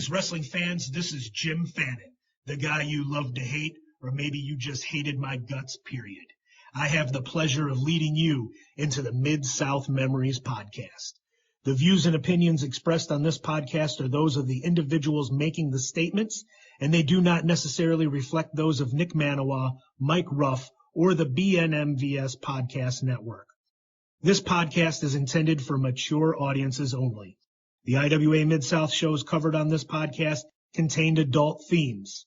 Greetings, wrestling fans. This is Jim Fannin, the guy you love to hate, or maybe you just hated my guts, period. I have the pleasure of leading you into the Midsouth Memories podcast. The views and opinions expressed on this podcast are those of the individuals making the statements, and they do not necessarily reflect those of Nick Maniwa, Mike Ruff, or the BNMVS Podcast Network. This podcast is intended for mature audiences only. The IWA Mid-South shows covered on this podcast contained adult themes.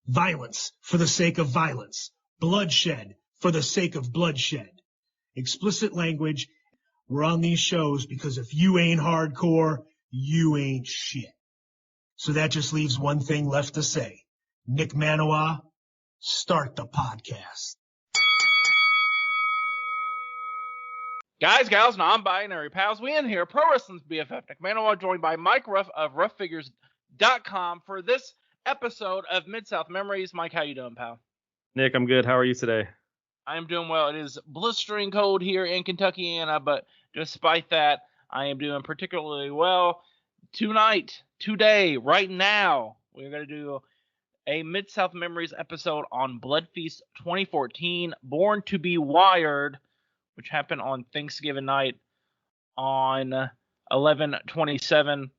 Violence for the sake of violence. Bloodshed for the sake of bloodshed. Explicit language. We're on these shows because if you ain't hardcore, you ain't shit. So that just leaves one thing left to say. Nick Maniwa, start the podcast. Guys, gals, non-binary pals, we in here, Pro Wrestling's BFF, Nick Maniwa, joined by Mike Ruff of RuffFigures.com for this episode of Midsouth Memories. Mike, how you doing, pal? Nick, I'm good. How are you today? I am doing well. It is blistering cold here in Kentuckiana, but despite that, I am doing particularly well. Today, right now, we're going to do a Midsouth Memories episode on Bloodfeast 2014, Born to be Wired, which happened on Thanksgiving night on 11/27.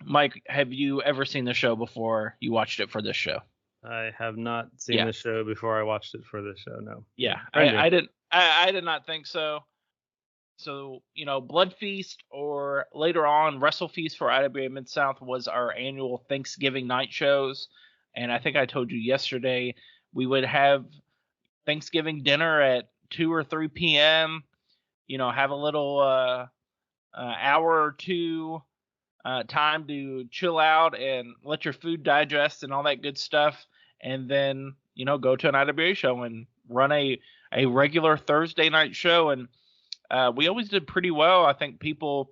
Mike, have you ever seen the show before you watched it for this show? I have not seen the show before I watched it for this show, no. Yeah, I did not think so. So, Bloodfeast, or later on WrestleFeast for IWA Mid-South, was our annual Thanksgiving night shows. And I think I told you yesterday we would have Thanksgiving dinner at 2 or 3 p.m., have a little hour or two time to chill out and let your food digest and all that good stuff. And then, go to an IWA show and run a regular Thursday night show. And we always did pretty well. I think people,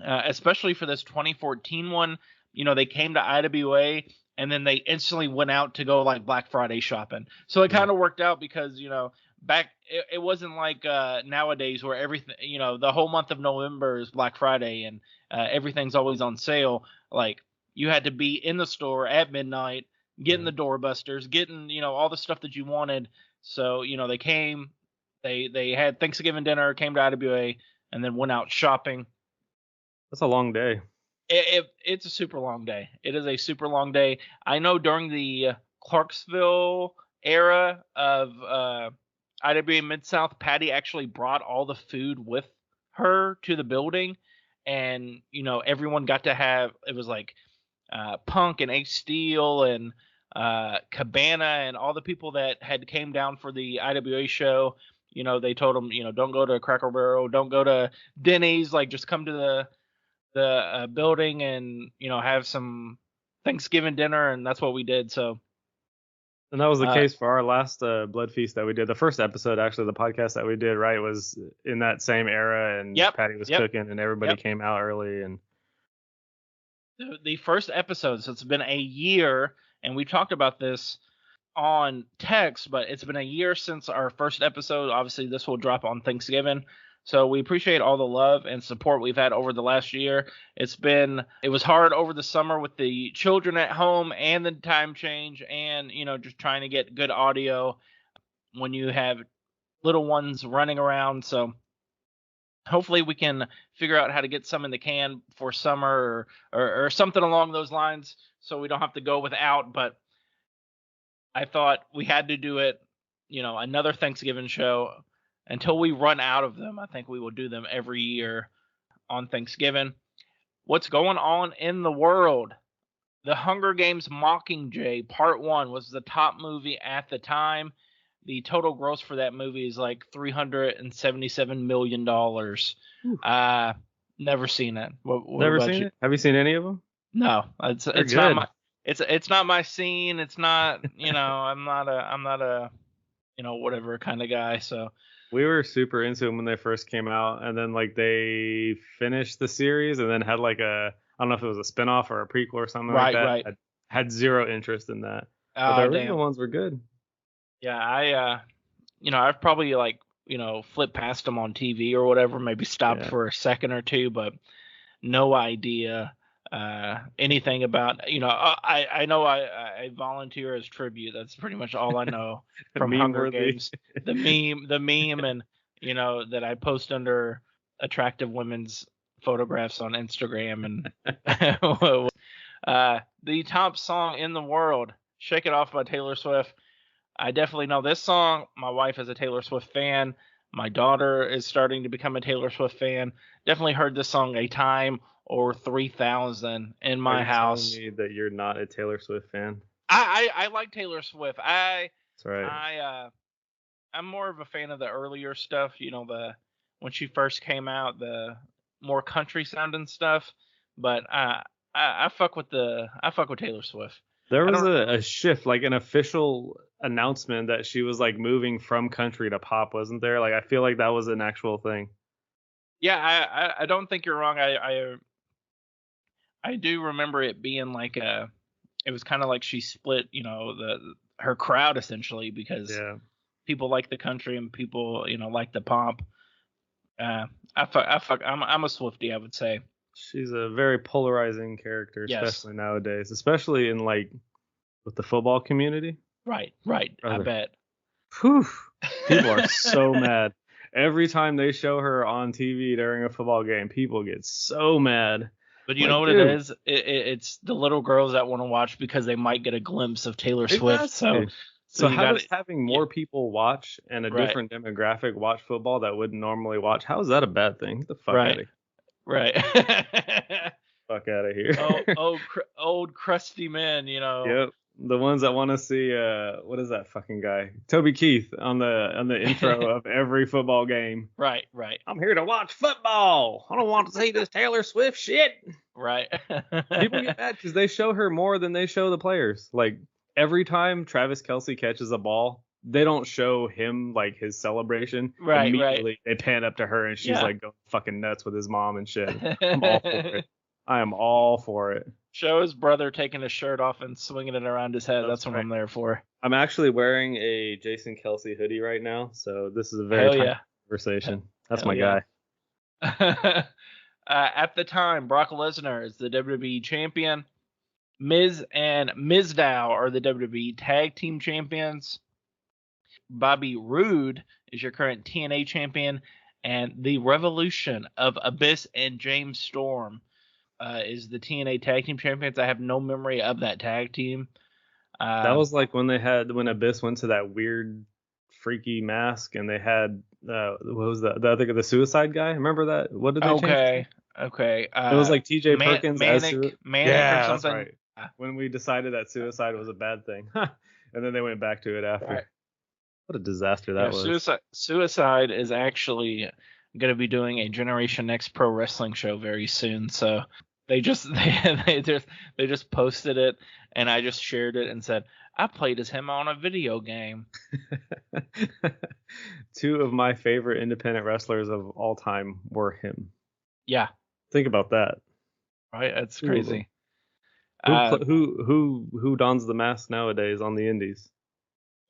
especially for this 2014 one, they came to IWA and then they instantly went out to go like Black Friday shopping. So it kind of worked out because, back it wasn't like nowadays where everything, the whole month of November is Black Friday and everything's always on sale. Like, you had to be in the store at midnight, getting the doorbusters, getting, all the stuff that you wanted. So, they came, they had Thanksgiving dinner, came to IWA, and then went out shopping. That's a long day. It's a super long day. It is a super long day. I know during the Clarksville era of IWA Mid-South, Patty actually brought all the food with her to the building, and everyone got to have, it was like Punk and H Steel and Cabana and all the people that had came down for the IWA show. They told them, don't go to Cracker Barrel, don't go to Denny's, like just come to the building and have some Thanksgiving dinner, and that's what we did. So. And that was the case for our last Blood Feast that we did. The first episode, actually, the podcast that we did, right, was in that same era, and Patty was cooking, and everybody came out early. And the first episode, so it's been a year, and we talked about this on text, but it's been a year since our first episode. Obviously, this will drop on Thanksgiving. So we appreciate all the love and support we've had over the last year. It was hard over the summer with the children at home and the time change and, just trying to get good audio when you have little ones running around. So hopefully we can figure out how to get some in the can for summer or something along those lines so we don't have to go without. But I thought we had to do it, another Thanksgiving show. Until we run out of them, I think we will do them every year on Thanksgiving. What's going on in the world? The Hunger Games Mockingjay Part 1 was the top movie at the time. The total gross for that movie is like $377 million. Never seen it. Never seen it? Have you seen any of them? No, it's not my it's not my scene. It's not, I'm not a whatever kind of guy. So we were super into them when they first came out, and then like they finished the series and then had like I don't know if it was a spinoff or a prequel or something like that. Right. I had zero interest in that. But the original ones were good. Yeah, I've probably flipped past them on TV or whatever, maybe stopped for a second or two, but no idea anything about, I know I volunteer as tribute. That's pretty much all I know from Hunger Games. The meme, and that I post under attractive women's photographs on Instagram. And the top song in the world, "Shake It Off" by Taylor Swift. I definitely know this song. My wife is a Taylor Swift fan. My daughter is starting to become a Taylor Swift fan. Definitely heard this song a time or 3,000 in my house. Telling me that you're not a Taylor Swift fan? I like Taylor Swift. That's right. I'm more of a fan of the earlier stuff. When she first came out, the more country sounding stuff. But I fuck with Taylor Swift. There was a shift, like an official announcement that she was like moving from country to pop, wasn't there? Like I feel like that was an actual thing. Yeah, I don't think you're wrong. I do remember it being like it was kind of like she split, her crowd essentially, because people like the country and people, like the pop. I'm a Swiftie, I would say. She's a very polarizing character, especially nowadays, especially in like with the football community. Right. Brother. I bet. Whew. People are so mad. Every time they show her on TV during a football game, people get so mad. But you know what it is? It's the little girls that want to watch because they might get a glimpse of Taylor Swift. So how does having more people watch and a different demographic watch football that wouldn't normally watch? How is that a bad thing? Get the fuck out of here. Right. Fuck out of here. Old crusty men, Yep. The ones that want to see what is that fucking guy? Toby Keith on the intro of every football game. Right. I'm here to watch football. I don't want to see this Taylor Swift shit. Right. People get mad because they show her more than they show the players. Like every time Travis Kelce catches a ball, they don't show him like his celebration. Right. Immediately they pan up to her and she's like going fucking nuts with his mom and shit. I'm all for it. I am all for it. Show his brother taking his shirt off and swinging it around his head. That's what I'm there for. I'm actually wearing a Jason Kelce hoodie right now, so this is a very timely conversation. That's my guy. At the time, Brock Lesnar is the WWE champion. Miz and Mizdow are the WWE Tag Team Champions. Bobby Roode is your current TNA champion. And the Revolution of Abyss and James Storm is the TNA Tag Team Champions. I have no memory of that tag team. That was like when Abyss went to that weird, freaky mask, and they had what was the Suicide guy? Remember that? What did they change? Okay. It was like T.J. Perkins Manic or something. That's right. When we decided that Suicide was a bad thing, and then they went back to it after. Right. What a disaster that was. Suicide is actually going to be doing a Generation X Pro Wrestling show very soon, so they just posted it, and I just shared it and said I played as him on a video game. Two of my favorite independent wrestlers of all time were him. Yeah, think about that. Right, that's crazy. Who dons the mask nowadays on the indies?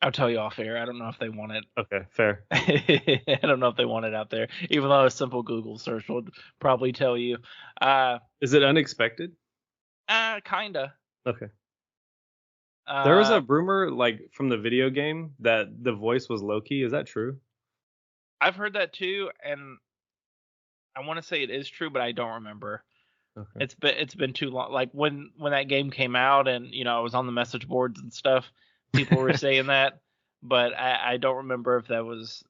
I'll tell you off air. I don't know if they want it. Okay, fair. I don't know if they want it out there, even though a simple Google search would probably tell you. Is it unexpected? Kinda. Okay. There was a rumor, like, from the video game that the voice was Loki. Is that true? I've heard that too, and I want to say it is true, but I don't remember. Okay. It's been too long. Like when that game came out, and I was on the message boards and stuff. People were saying that, but I don't remember if that was,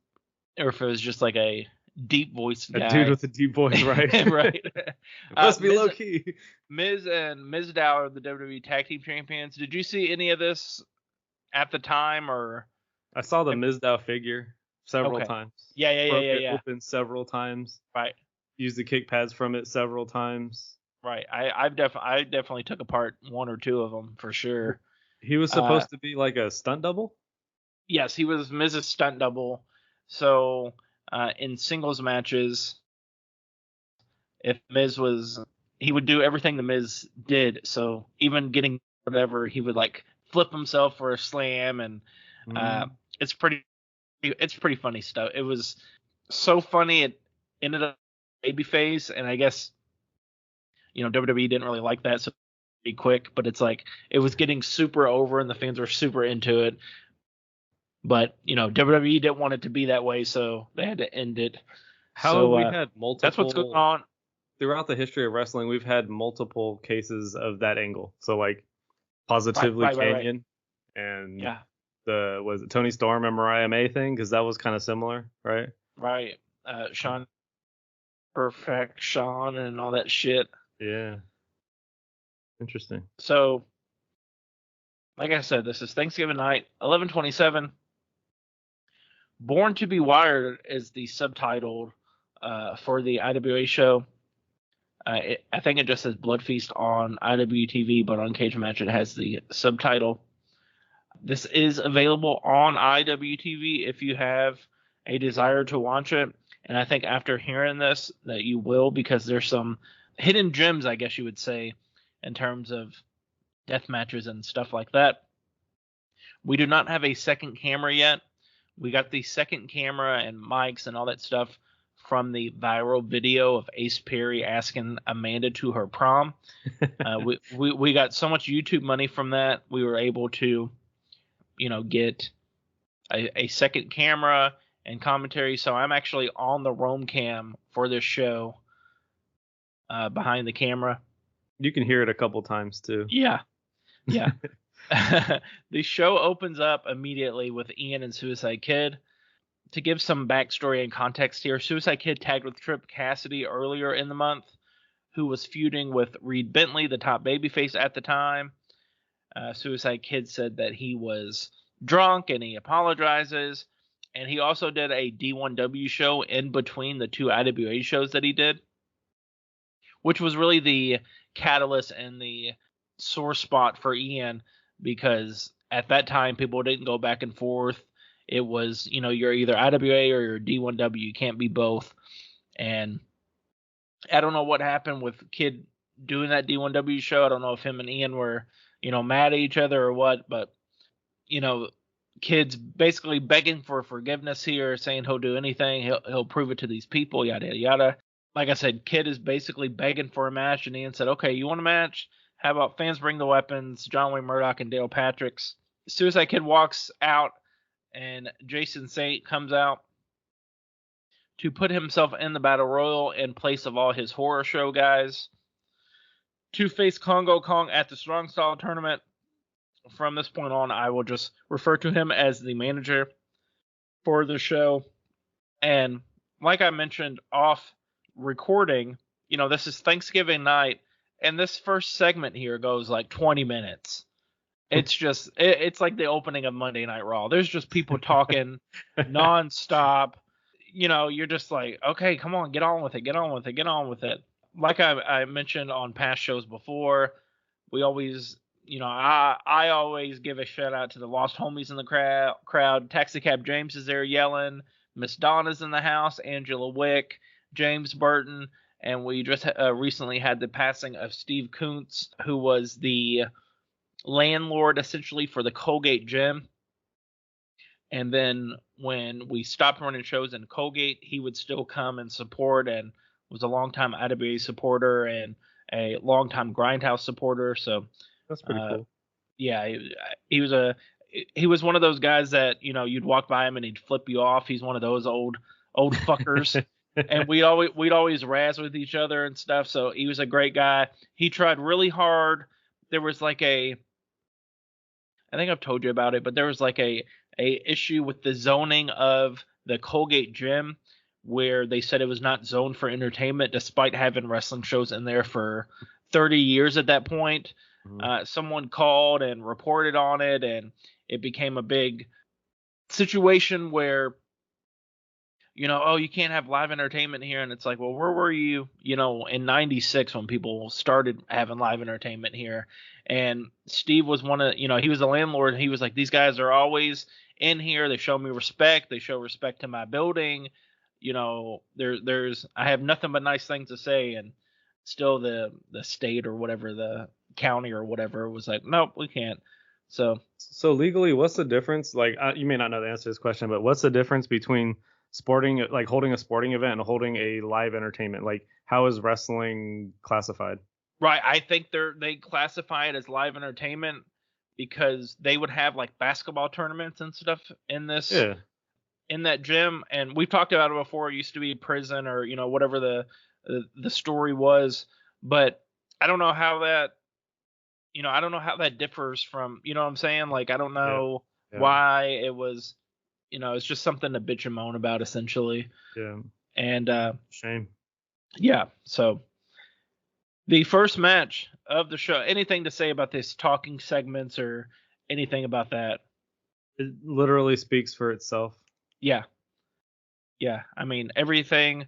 or if it was just like a deep voiced guy. A dude with a deep voice, right? Right. It must be low key. Miz and Mizdow are the WWE Tag Team Champions. Did you see any of this at the time, or? I saw the Mizdow figure several times. Yeah. Open several times. Right. Used the kick pads from it several times. Right. I definitely took apart one or two of them for sure. He was supposed to be like a stunt double? Yes, he was Miz's stunt double. So in singles matches, if Miz he would do everything the Miz did. So even getting whatever, he would like flip himself for a slam, and it's pretty funny stuff. It was so funny it ended up babyface, and I guess WWE didn't really like that, so be quick. But it's like it was getting super over, and the fans were super into it. But WWE didn't want it to be that way, so they had to end it. How we had multiple. That's what's going on throughout the history of wrestling. We've had multiple cases of that angle. So like Positively Canyon and was it Tony Storm and Mariah May thing? Because that was kind of similar, right? Right. Sean Perfection and all that shit. Yeah. Interesting. So, like I said, this is Thanksgiving night, 11/27. Born to be Wired is the subtitle for the IWA show. I think it just says Bloodfeast on IWTV, but on Cage Match it has the subtitle. This is available on IWTV if you have a desire to watch it. And I think after hearing this that you will, because there's some hidden gems, I guess you would say, in terms of death matches and stuff like that. We do not have a second camera yet. We got the second camera and mics and all that stuff from the viral video of Ace Perry asking Amanda to her prom. We got so much YouTube money from that. We were able to, get a second camera and commentary. So I'm actually on the Roam cam for this show behind the camera. You can hear it a couple times too. Yeah. The show opens up immediately with Ian and Suicide Kid. To give some backstory and context here, Suicide Kid tagged with Trip Cassidy earlier in the month, who was feuding with Reed Bentley, the top babyface at the time. Suicide Kid said that he was drunk and he apologizes. And he also did a D1W show in between the two IWA shows that he did, which was really the catalyst and the sore spot for Ian, because at that time people didn't go back and forth. It was, you're either IWA or you're D1W. You can't be both. And I don't know what happened with Kid doing that D1W show. I don't know if him and Ian were, mad at each other or what. But, Kid's basically begging for forgiveness here, saying he'll do anything. He'll prove it to these people, yada, yada. Like I said, Kid is basically begging for a match. And Ian said, okay, you want a match? How about Fans Bring the Weapons, John Wayne Murdoch and Dale Patricks? Suicide Kid walks out, and Jason Saint comes out to put himself in the Battle Royal in place of all his horror show guys to face Congo Kong at the Strong Style tournament. From this point on, I will just refer to him as the manager for the show. And like I mentioned off recording, this is Thanksgiving night, and this first segment here goes like 20 minutes. It's just, it's like the opening of Monday Night Raw. There's just people talking nonstop. You're just like, okay, come on, get on with it. Like I mentioned on past shows before, we always, I always give a shout out to the Lost Homies in the crowd. Taxi Cab James is there yelling. Miss Donna's in the house. Angela Wick, James Burton. And we just recently had the passing of Steve Kuntz, who was the landlord essentially for the Colgate gym. And then when we stopped running shows in Colgate, he would still come and support, and was a longtime IWA supporter and a longtime Grindhouse supporter. So that's pretty cool. Yeah, he was one of those guys that you'd walk by him and he'd flip you off. He's one of those old fuckers. And we'd always razz with each other and stuff. So he was a great guy. He tried really hard. There was like I think I've told you about it, but there was like a issue with the zoning of the Colgate gym, where they said it was not zoned for entertainment, despite having wrestling shows in there for 30 years at that point. Mm-hmm. Someone called and reported on it, and it became a big situation where, you can't have live entertainment here. And it's like, well, where were you, in 96 when people started having live entertainment here? And Steve was he was the landlord. And he was like, these guys are always in here. They show me respect. They show respect to my building. I have nothing but nice things to say. And still the state or whatever, the county or whatever, was like, nope, we can't. So legally, what's the difference? Like, you may not know the answer to this question, but what's the difference between sporting, like holding a sporting event and holding a live entertainment? Like, how is wrestling classified? Right. I think they classify it as live entertainment because they would have like basketball tournaments and stuff in this. Yeah. In that gym, and we've talked about it before. It used to be prison or whatever the story was, but I don't know how that I don't know how that differs from what I'm saying. Like I don't know why it was it's just something to bitch and moan about essentially. Yeah. And shame. Yeah. So the first match of the show. Anything to say about this talking segments or anything about that? It literally speaks for itself. Yeah. Yeah, I mean everything.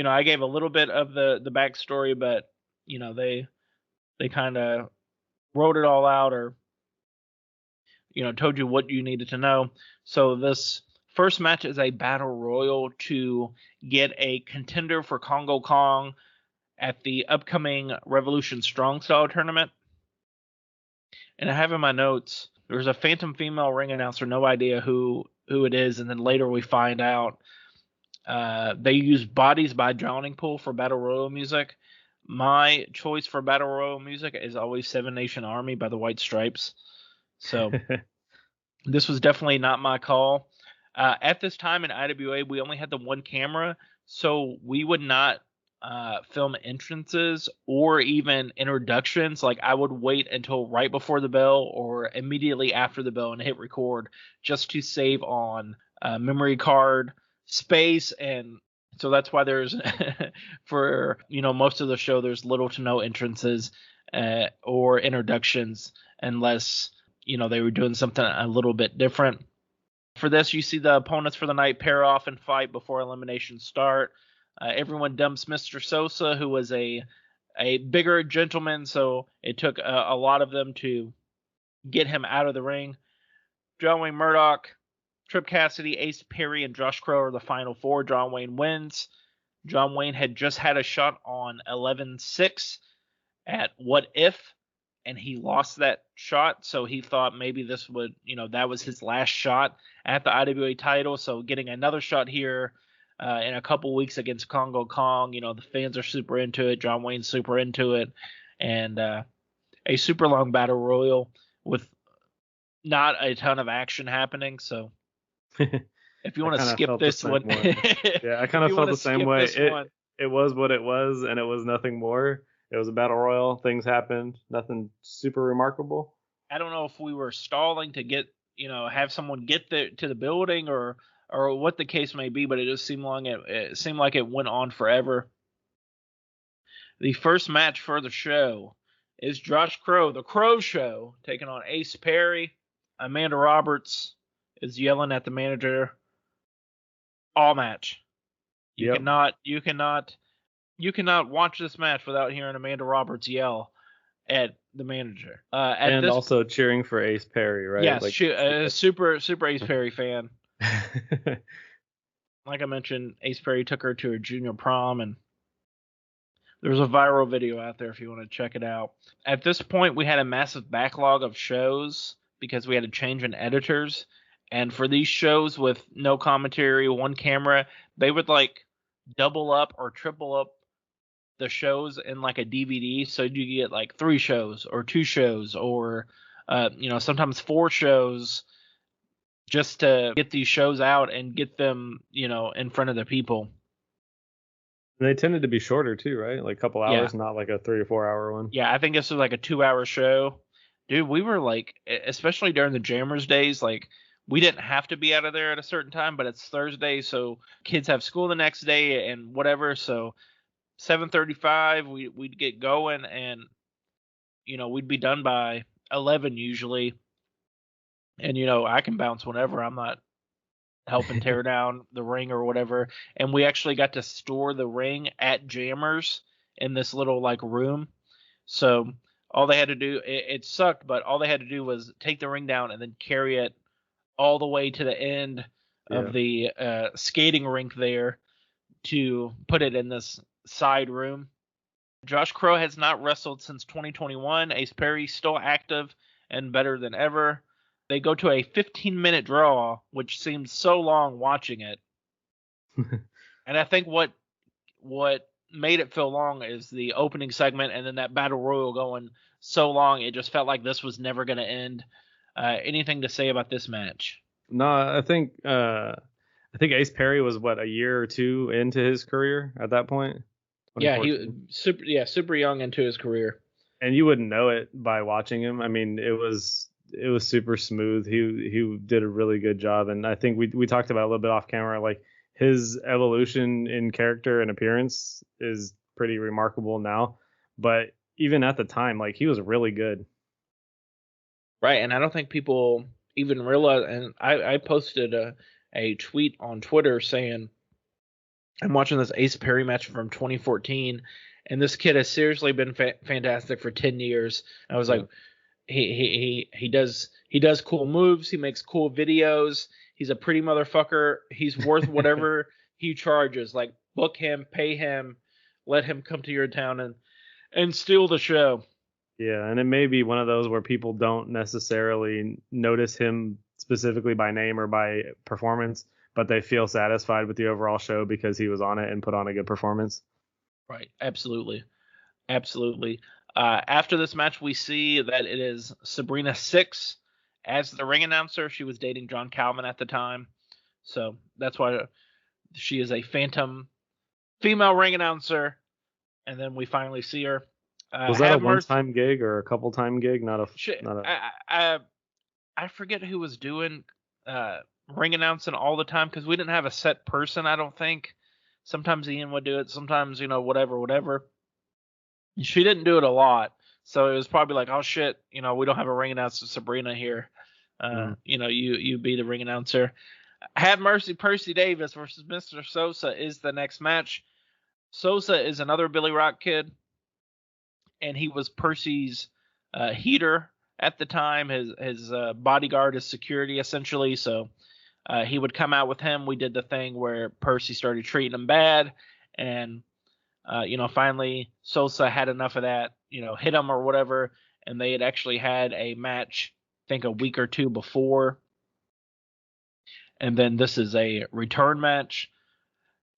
I gave a little bit of the backstory, but they kind of wrote it all out, or told you what you needed to know. So this first match is a battle royal to get a contender for Congo Kong at the upcoming Revolution Strong Style tournament. And I have in my notes there's a phantom female ring announcer, no idea who it is, and then later we find out. They use Bodies by Drowning Pool for Battle Royal music. My choice for Battle Royal music is always Seven Nation Army by the White Stripes. So this was definitely not my call. At this time in IWA, we only had the one camera, so we would not film entrances or even introductions. Like I would wait until right before the bell or immediately after the bell and hit record just to save on memory card space. And so that's why there's for most of the show there's little to no entrances or introductions unless they were doing something a little bit different. For this, you see the opponents for the night pair off and fight before eliminations start. Everyone dumps Mr. Sosa, who was a bigger gentleman, so it took a lot of them to get him out of the ring. John Wayne Murdoch, Trip Cassidy, Ace Perry, and Josh Crow are the final four. John Wayne wins. John Wayne had just had a shot on 11-6 at What If, and he lost that shot, so he thought maybe this would, that was his last shot at the IWA title. So getting another shot here in a couple weeks against Congo Kong, the fans are super into it. John Wayne's super into it, and a super long battle royal with not a ton of action happening. So if you want to skip this one, yeah, I kind of felt the same way. It was what it was, and it was nothing more. It was a battle royal. Things happened. Nothing super remarkable. I don't know if we were stalling to get, have someone get to the building or what the case may be, but it just seemed like it went on forever. The first match for the show is Josh Crow, the Crow Show, taking on Ace Perry. Amanda Roberts is yelling at the manager all match. You cannot watch this match without hearing Amanda Roberts yell at the manager. And also cheering for Ace Perry, right? Yes, a super Ace Perry fan. Like I mentioned, Ace Perry took her to her junior prom, and there's a viral video out there if you want to check it out. At this point, we had a massive backlog of shows because we had a change in editors. And for these shows with no commentary, one camera, they would like double up or triple up the shows in like a DVD. So you get like 3 shows or 2 shows or, sometimes 4 shows just to get these shows out and get them, in front of the people. They tended to be shorter too, right? Like a couple hours, not like a 3 or 4 hour one. Yeah, I think this was like a 2-hour show. Dude, we were like, especially during the Jammers days, like we didn't have to be out of there at a certain time, but it's Thursday, so kids have school the next day and whatever. So 7:35, we'd get going, and we'd be done by 11 usually. And I can bounce whenever. I'm not helping tear down the ring or whatever. And we actually got to store the ring at Jammers in this little like room. So all they had to do, it sucked, but all they had to do was take the ring down and then carry it all the way to the end of the skating rink there to put it in this side room. Josh Crow has not wrestled since 2021. Ace Perry still active and better than ever. They go to a 15-minute draw, which seemed so long watching it. And I think what made it feel long is the opening segment, and then that battle royal going so long, it just felt like this was never going to end. Anything to say about this match? No, I think Ace Perry was a year or two into his career at that point. Yeah, he super young into his career. And you wouldn't know it by watching him. I mean, it was super smooth. He did a really good job, and I think we talked about a little bit off camera, like his evolution in character and appearance is pretty remarkable now. But even at the time, like, he was really good. Right, and I don't think people even realize. And I posted a tweet on Twitter saying, I'm watching this Ace Perry match from 2014, and this kid has seriously been fantastic for 10 years. I was like, he does cool moves, he makes cool videos, he's a pretty motherfucker, he's worth whatever he charges. Like, book him, pay him, let him come to your town and steal the show. Yeah, and it may be one of those where people don't necessarily notice him specifically by name or by performance, but they feel satisfied with the overall show because he was on it and put on a good performance. Right, absolutely. After this match, we see that it is Sabrina Six as the ring announcer. She was dating John Calvin at the time, so that's why she is a phantom female ring announcer. And then we finally see her. Was that a one-time gig or a couple-time gig? I forget who was doing ring announcing all the time, because we didn't have a set person, I don't think. Sometimes Ian would do it, sometimes, whatever. She didn't do it a lot, so it was probably like, oh shit, we don't have a ring announcer, Sabrina here. You be the ring announcer. Have Mercy Percy Davis versus Mr. Sosa is the next match. Sosa is another Billy Rock kid, and he was Percy's heater at the time, his bodyguard, his security, essentially. So he would come out with him. We did the thing where Percy started treating him bad, and finally Sosa had enough of that, hit him or whatever, and they had actually had a match, I think a week or two before. And then this is a return match.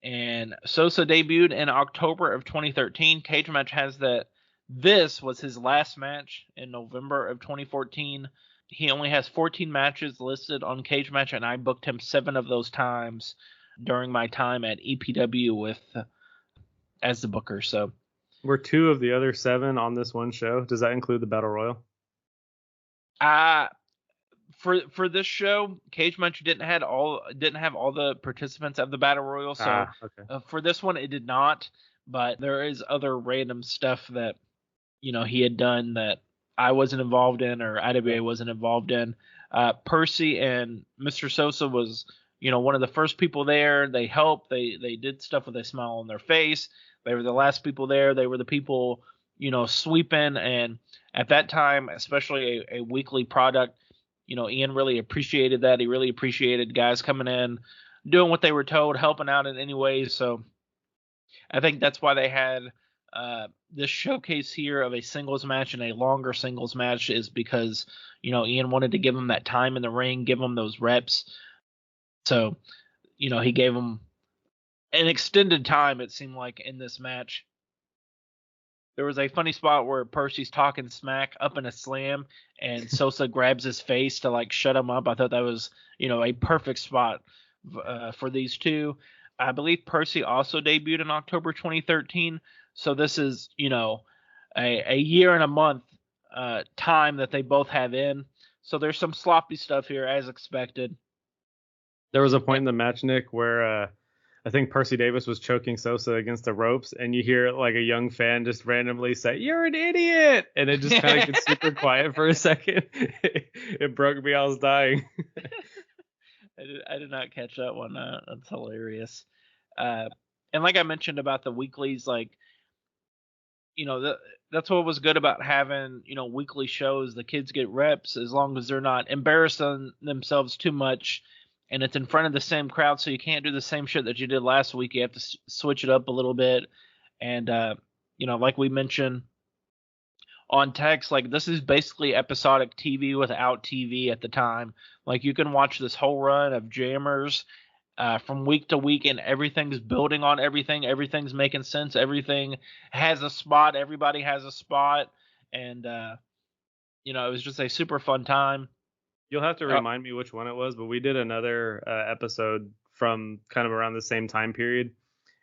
And Sosa debuted in October of 2013. Cage Match has that this was his last match in November of 2014. He only has 14 matches listed on Cage Match, and I booked him 7 of those times during my time at EPW as the booker. So, were 2 of the other 7 on this one show? Does that include the Battle Royal? For this show, Cage Match didn't have all the participants of the Battle Royal. So okay. For this one, it did not. But there is other random stuff that he had done that I wasn't involved in, or IWA wasn't involved in. Percy and Mr. Sosa was one of the first people there. They helped. They did stuff with a smile on their face. They were the last people there. They were the people sweeping. And at that time, especially a weekly product, Ian really appreciated that. He really appreciated guys coming in, doing what they were told, helping out in any way. So I think that's why they had this showcase here of a singles match and a longer singles match, is because, Ian wanted to give them that time in the ring, give them those reps. So, he gave them an extended time, it seemed like, in this match. There was a funny spot where Percy's talking smack up in a slam, and Sosa grabs his face to shut him up. I thought that was, a perfect spot for these two. I believe Percy also debuted in October 2013. So this is, a year and a month time that they both have in. So there's some sloppy stuff here, as expected. There was a point in the match, Nick, where I think Percy Davis was choking Sosa against the ropes, and you hear a young fan just randomly say, "You're an idiot," and it just kind of gets super quiet for a second. It broke me. I was dying. I did not catch that one. That's hilarious. And like I mentioned about the weeklies, that's what was good about having, weekly shows. The kids get reps as long as they're not embarrassing themselves too much, and it's in front of the same crowd, so you can't do the same shit that you did last week. You have to switch it up a little bit. And, like we mentioned on text, this is basically episodic TV without TV at the time. You can watch this whole run of Jammers from week to week, and everything's building on everything. Everything's making sense. Everything has a spot. Everybody has a spot, and it was just a super fun time. You'll have to remind me which one it was, but we did another episode from kind of around the same time period,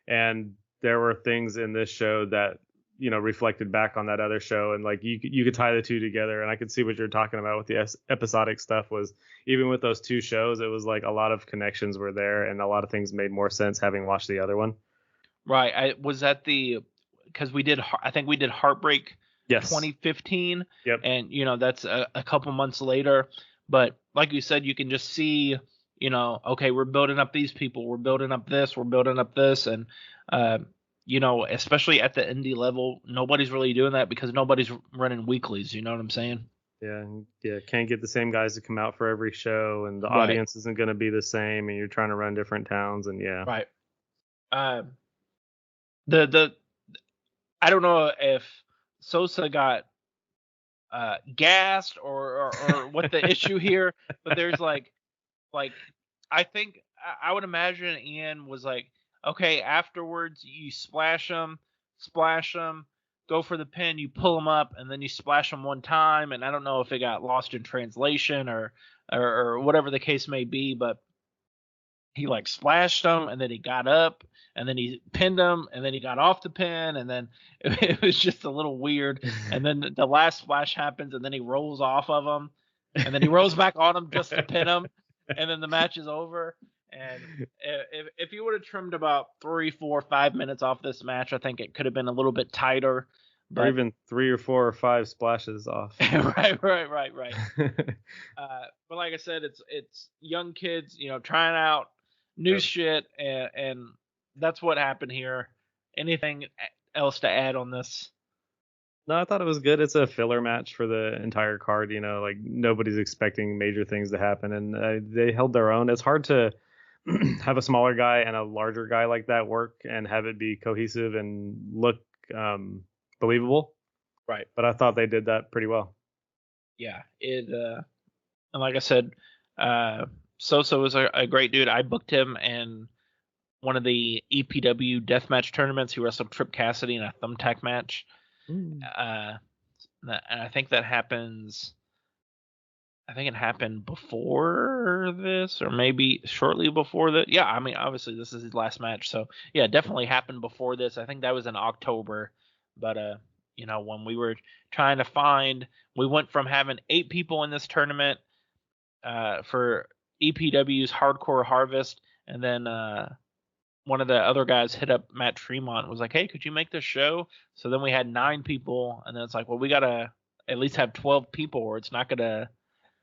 and there were things in this show that reflected back on that other show, and like you could tie the two together, and I could see what you're talking about with the episodic stuff. Was even with those two shows, it was like a lot of connections were there, and a lot of things made more sense having watched the other one. Right. I was at because I think we did Heartbreak. Yes. 2015. Yep. And that's a couple months later. But like you said, you can just see, okay, we're building up these people, we're building up this, and especially at the indie level, nobody's really doing that because nobody's running weeklies. You know what I'm saying? Yeah. Can't get the same guys to come out for every show, and the audience isn't going to be the same, and you're trying to run different towns, and yeah. Right. I don't know if Sosa got gassed or what the issue here, but there's like I think I would imagine Ian was like, okay, afterwards you splash them, go for the pin, you pull them up, and then you splash them one time, and I don't know if it got lost in translation or whatever the case may be, but he like splashed them, and then he got up, and then he pinned him, and then he got off the pin, and then it was just a little weird. And then the last splash happens, and then he rolls off of him, and then he rolls back on him just to pin him, and then the match is over. And if you would have trimmed about 3, 4, 5 minutes off this match, I think it could have been a little bit tighter. Or even 3 or 4 or 5 splashes off. Right. But like I said, it's young kids, trying out new shit, and that's what happened here. Anything else to add on this? No, I thought it was good. It's a filler match for the entire card. Like nobody's expecting major things to happen, and they held their own. It's hard to have a smaller guy and a larger guy like that work and have it be cohesive and look believable. Right. But I thought they did that pretty well. Yeah. And like I said, Sosa was a great dude. I booked him in one of the EPW deathmatch tournaments. He wrestled Trip Cassidy in a thumbtack match. And I think that happens. I think it happened before this, or maybe shortly before that. Yeah, I mean, obviously this is his last match, so yeah, it definitely happened before this. I think that was in October. But when we were trying to find, we went from having 8 people in this tournament for EPW's Hardcore Harvest, and then one of the other guys hit up Matt Tremont and was like, hey, could you make this show? So then we had 9 people, and then it's like, well, we gotta at least have 12 people, or it's not gonna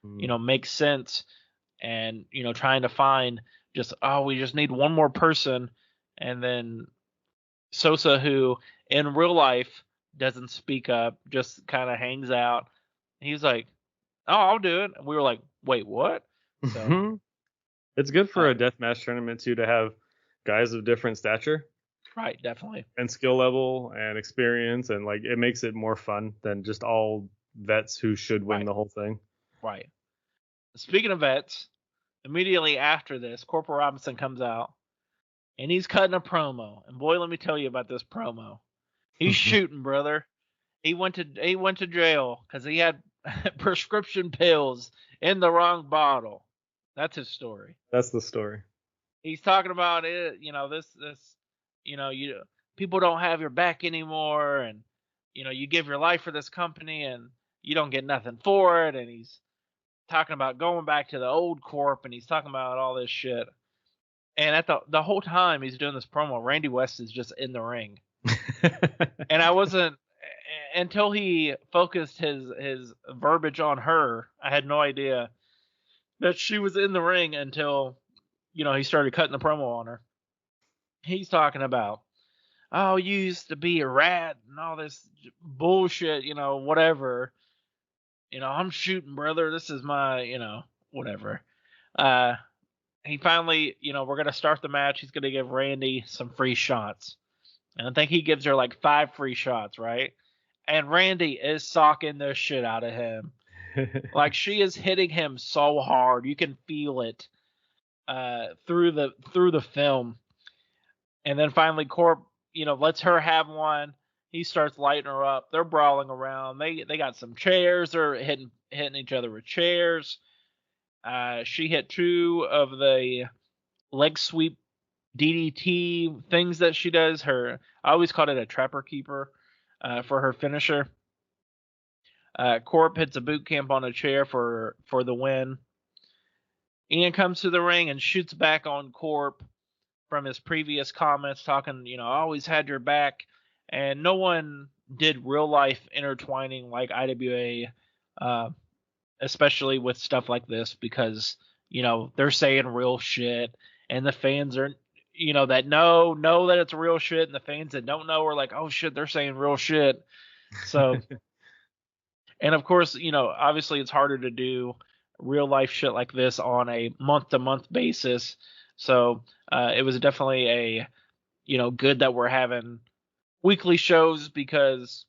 make sense. And trying to find we just need one more person. And then Sosa, who in real life doesn't speak up, just kind of hangs out, he's like, oh, I'll do it. And we were like, wait, what? So it's good for a deathmatch tournament too, to have guys of different stature. Right, definitely. And skill level and experience, and like it makes it more fun than just all vets who should win the whole thing. Right. Speaking of vets, immediately after this, Corporal Robinson comes out and he's cutting a promo. And boy, let me tell you about this promo. He's shooting, brother. He went to jail because he had prescription pills in the wrong bottle. That's his story. That's the story. He's talking about it, people don't have your back anymore, and you give your life for this company and you don't get nothing for it. And he's talking about going back to the old corp, and he's talking about all this shit. And at the whole time he's doing this promo, Randy West is just in the ring. And I wasn't, until he focused his verbiage on her, I had no idea that she was in the ring until he started cutting the promo on her. He's talking about, oh, you used to be a rat and all this bullshit, whatever. I'm shooting, brother. This is my, whatever. He finally, we're going to start the match. He's going to give Randy some free shots. And I think he gives her like 5 free shots, right? And Randy is socking the shit out of him. Like, she is hitting him so hard. You can feel it. through the film, and then finally Corp, lets her have one. He starts lighting her up. They're brawling around. They got some chairs. They're hitting each other with chairs. She hit 2 of the leg sweep DDT things that she does. I always called it a trapper keeper for her finisher. Corp hits a boot camp on a chair for the win. Ian comes to the ring and shoots back on Corp from his previous comments, talking, I always had your back. And no one did real life intertwining like IWA, especially with stuff like this, because, they're saying real shit, and the fans are, that know that it's real shit, and the fans that don't know are like, oh shit, they're saying real shit. So, and of course, obviously it's harder to do real life shit like this on a month to month basis. So it was definitely a, good that we're having weekly shows, because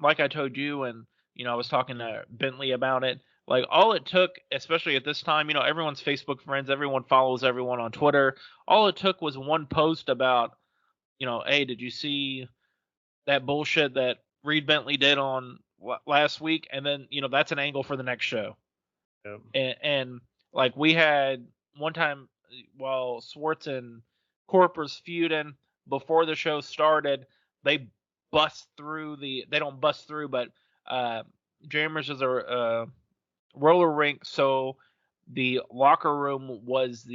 like I told you, and, I was talking to Bentley about it, like all it took, especially at this time, everyone's Facebook friends, everyone follows everyone on Twitter. All it took was one post about, hey, did you see that bullshit that Reed Bentley did on last week? And then, that's an angle for the next show. Yep. And like we had one time while Swartz and Corpor's feuding before the show started, they don't bust through, but Jammers is a roller rink, so the locker room was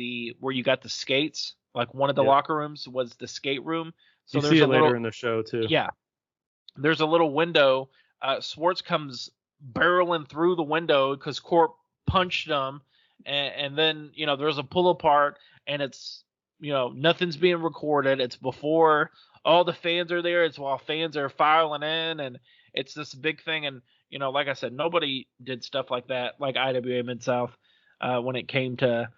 where you got the skates. Like one of the locker rooms was the skate room. So you see it later in the show too. Yeah, there's a little window. Swartz comes barreling through the window because Corp punched him, and then there's a pull apart, and it's nothing's being recorded. It's before all the fans are there. It's while fans are filing in, and it's this big thing. And like I said, nobody did stuff like that, like IWA Mid-South, when it came to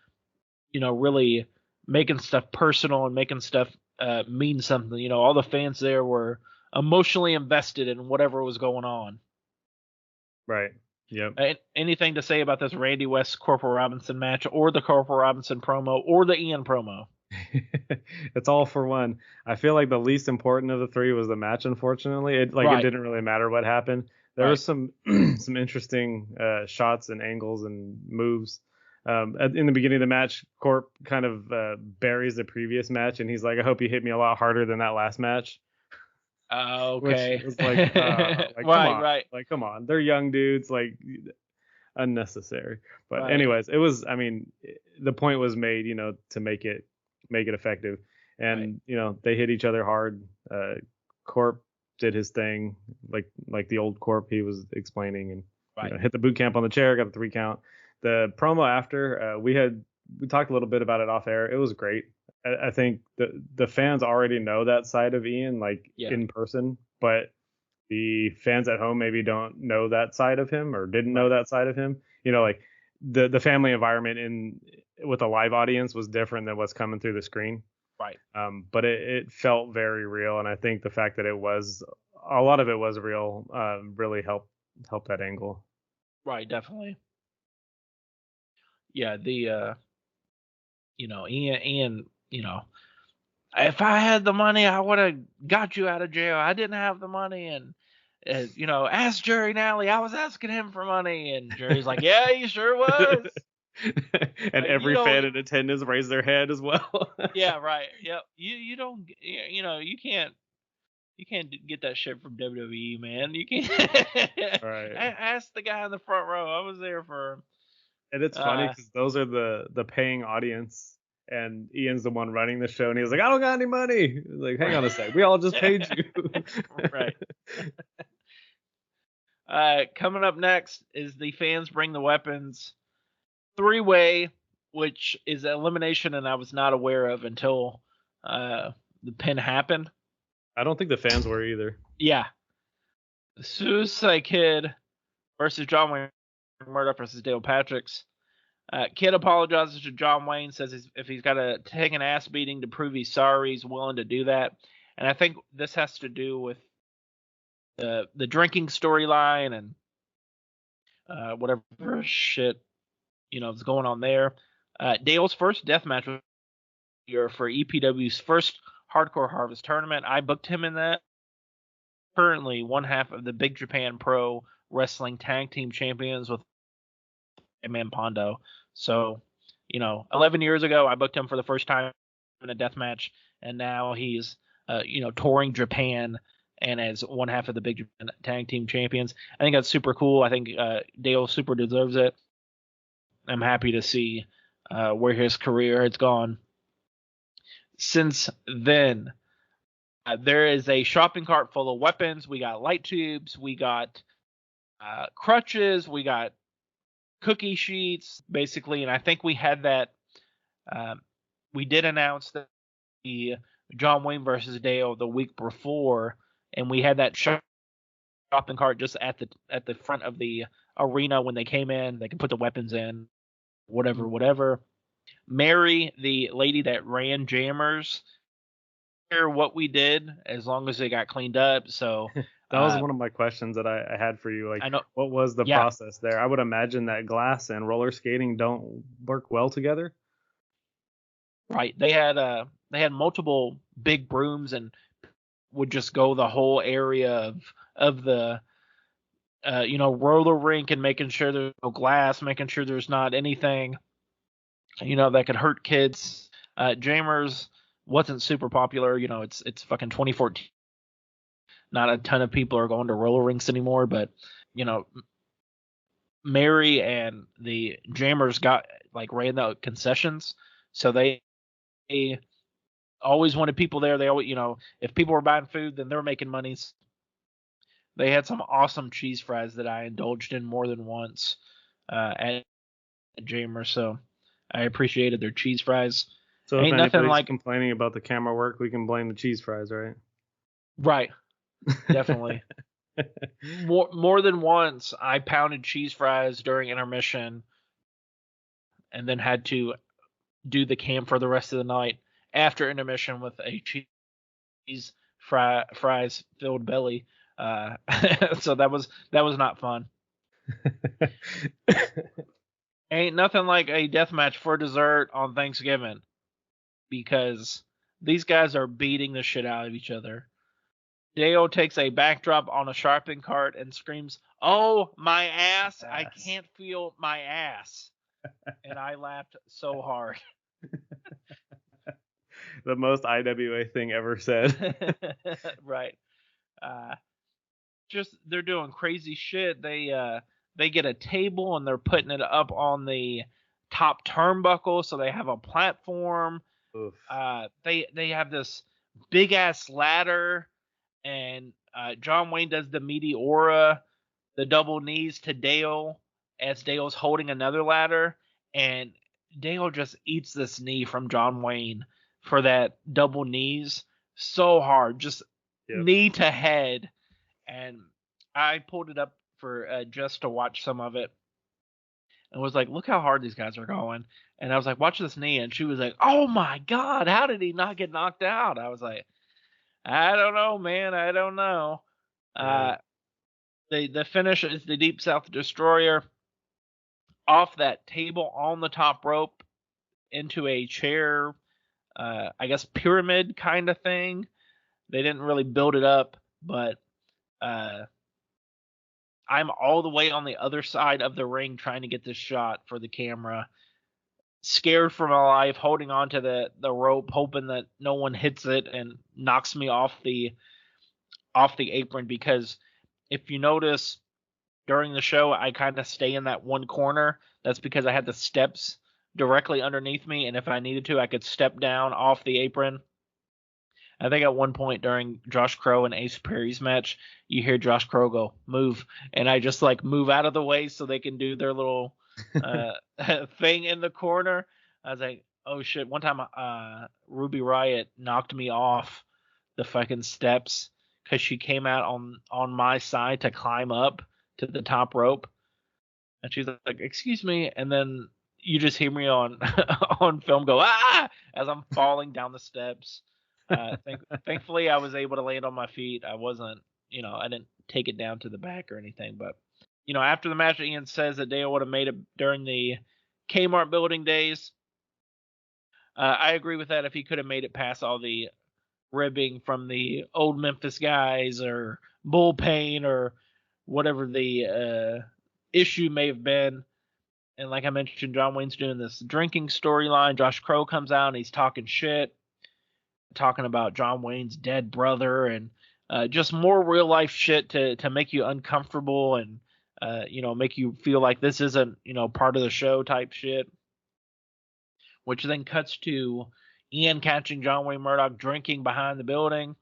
really making stuff personal and making stuff mean something. All the fans there were emotionally invested in whatever was going on. Right. Yep. Anything to say about this Randy West Corporal Robinson match, or the Corporal Robinson promo, or the Ian promo? It's all for one. I feel like the least important of the 3 was the match. Unfortunately, it didn't really matter what happened. There was some some interesting shots and angles and moves. In the beginning of the match, Corp kind of buries the previous match, and he's like, "I hope you hit me a lot harder than that last match." Okay. Which was like right. Like, come on. They're young dudes, like unnecessary. But anyways, it was, the point was made, to make it effective. And, they hit each other hard. Corp did his thing, like the old Corp he was explaining, and hit the boot camp on the chair, got the 3 count. The promo after, we talked a little bit about it off air. It was great. I think the fans already know that side of Ian, in person, but the fans at home maybe don't know that side of him, or didn't know that side of him. Like the family environment with a live audience was different than what's coming through the screen. Right. But it felt very real, and I think the fact that a lot of it was real, really helped that angle. Right, definitely. Yeah, the Ian, if I had the money, I would have got you out of jail. I didn't have the money, and ask Jerry Nally. I was asking him for money, and Jerry's like, yeah, he sure was. And every fan in attendance raised their hand as well. Yeah, right. Yep. You don't, you can't get that shit from WWE, man. You can't. Right. Ask the guy in the front row. I was there for him. And it's funny because those are the paying audience, and Ian's the one running the show, and he was like, I don't got any money. Like, hang on a sec, we all just paid you. Right. Coming up next is the Fans Bring the Weapons 3-way, which is elimination, and I was not aware of until the pin happened. I don't think the fans were either. Yeah. Suicide Kid versus John Wayne Murdoch versus Dale Patricks. Kid apologizes to John Wayne, says if he's got to take an ass beating to prove he's sorry, he's willing to do that. And I think this has to do with the drinking storyline and whatever shit is going on there. Dale's first deathmatch was here for EPW's first Hardcore Harvest tournament. I booked him in that. Currently one half of the Big Japan Pro Wrestling Tag Team Champions with Man Pondo. So, 11 years ago, I booked him for the first time in a deathmatch, and now he's, touring Japan and as one half of the Big Japan Tag Team Champions. I think that's super cool. I think Dale super deserves it. I'm happy to see where his career has gone. Since then, there is a shopping cart full of weapons. We got light tubes. We got crutches. We got cookie sheets, basically. And I think we had that. We did announce that the John Wayne versus Dale the week before, and we had that shopping cart just at the front of the arena when they came in. They can put the weapons in, whatever. Mary, the lady that ran Jammers, what we did as long as they got cleaned up. So that was one of my questions that I had for you. Like, what was the process there? I would imagine that glass and roller skating don't work well together. Right. They had multiple big brooms and would just go the whole area of the roller rink and making sure there's no glass, making sure there's not anything that could hurt kids. Jammers wasn't super popular. It's fucking 2014. Not a ton of people are going to roller rinks anymore, but Mary and the Jammers ran the concessions, so they always wanted people there. They always, if people were buying food, then they're making money. They had some awesome cheese fries that I indulged in more than once at Jammers, so I appreciated their cheese fries. So if anybody's complaining about the camera work, we can blame the cheese fries, right? Right. Definitely. More than once, I pounded cheese fries during intermission and then had to do the cam for the rest of the night after intermission with a cheese fries filled belly. So that was not fun. Ain't nothing like a deathmatch for dessert on Thanksgiving, because these guys are beating the shit out of each other. Dale takes a backdrop on a shopping cart and screams, "Oh, my ass! I can't feel my ass." And I laughed so hard. The most IWA thing ever said. Right. Just they're doing crazy shit. They get a table and they're putting it up on the top turnbuckle, so they have a platform. Oof. They have this big ass ladder, and John Wayne does the Meteora, the double knees to Dale as Dale's holding another ladder, and Dale just eats this knee from John Wayne for that double knees so hard, just knee to head. And I pulled it up for just to watch some of it, and was like, look how hard these guys are going. And I was like, watch this knee. And she was like, oh my God, how did he not get knocked out? I was like, I don't know, man. I don't know. The finish is the Deep South Destroyer off that table on the top rope into a chair, I guess pyramid kind of thing. They didn't really build it up, but I'm all the way on the other side of the ring trying to get this shot for the camera. Scared for my life, holding on to the rope, hoping that no one hits it and knocks me off the apron, because if you notice during the show, I kind of stay in that one corner. That's because I had the steps directly underneath me, and if I needed to, I could step down off the apron. I think at one point during Josh Crow and Ace Perry's match, you hear Josh Crow go, "Move," and I just move out of the way so they can do their little thing in the corner. I was like, oh shit. One time Ruby Riott knocked me off the fucking steps because she came out on my side to climb up to the top rope, and she's like, excuse me, and then you just hear me on on film go, ah, as I'm falling down the steps. Thankfully I was able to land on my feet. I wasn't, I didn't take it down to the back or anything, but after the match, Ian says that Dale would have made it during the Kmart building days. I agree with that. If he could have made it past all the ribbing from the old Memphis guys or Bull Pain or whatever the issue may have been. And like I mentioned, John Wayne's doing this drinking storyline. Josh Crow comes out and he's talking shit, talking about John Wayne's dead brother and just more real life shit to make you uncomfortable and make you feel like this isn't part of the show type shit. Which then cuts to Ian catching John Wayne Murdoch drinking behind the building,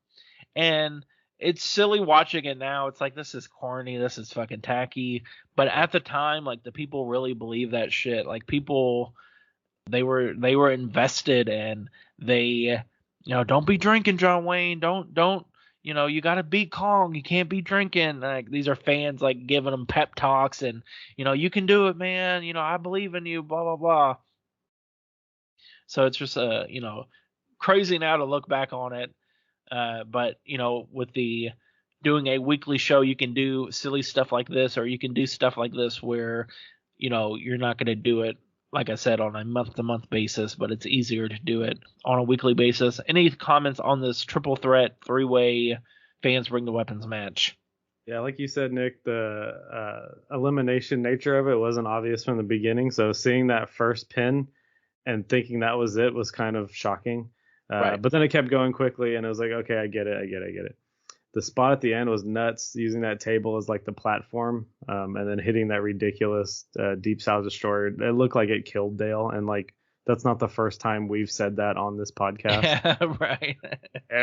and it's silly watching it now. It's like, this is corny, this is fucking tacky. But at the time, like, the people really believe that shit. Like, people, they were invested, and they, don't be drinking, John Wayne. Don't, you got to be calm. You can't be drinking. Like, these are fans, like, giving them pep talks, and, you can do it, man. I believe in you, blah, blah, blah. So it's just, crazy now to look back on it. But, with the doing a weekly show, you can do silly stuff like this, or you can do stuff like this where, you're not going to do it, like I said, on a month-to-month basis, but it's easier to do it on a weekly basis. Any comments on this triple threat, three-way fans bring the weapons match? Yeah, like you said, Nick, the elimination nature of it wasn't obvious from the beginning. So seeing that first pin and thinking that was it was kind of shocking. Right. But then it kept going quickly, and it was like, okay, I get it. The spot at the end was nuts, using that table as like the platform, and then hitting that ridiculous Deep South Destroyer. It looked like it killed Dale, and like that's not the first time we've said that on this podcast. Yeah, right.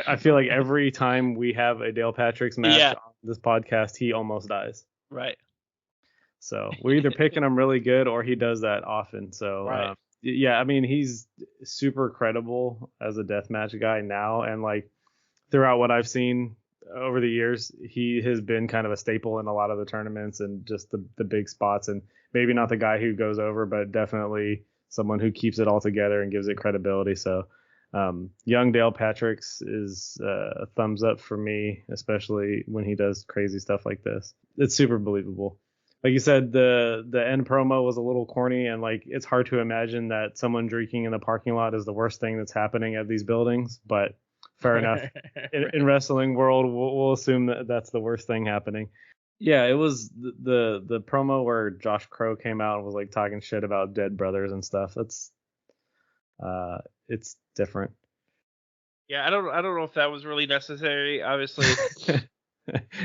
I feel like every time we have a Dale Patrick's match on this podcast, he almost dies. Right. So we're either picking him really good or he does that often. So right. Yeah, I mean, he's super credible as a deathmatch guy now, and like throughout what I've seen over the years, he has been kind of a staple in a lot of the tournaments and just the big spots, and maybe not the guy who goes over, but definitely someone who keeps it all together and gives it credibility. So young Dale Patricks is a thumbs up for me, especially when he does crazy stuff like this. It's super believable. Like you said, the end promo was a little corny, and like it's hard to imagine that someone drinking in the parking lot is the worst thing that's happening at these buildings. But fair enough. In wrestling world, we'll assume that that's the worst thing happening. Yeah, it was the promo where Josh Crow came out and was like talking shit about dead brothers and stuff. That's it's different. Yeah, I don't know if that was really necessary. Obviously.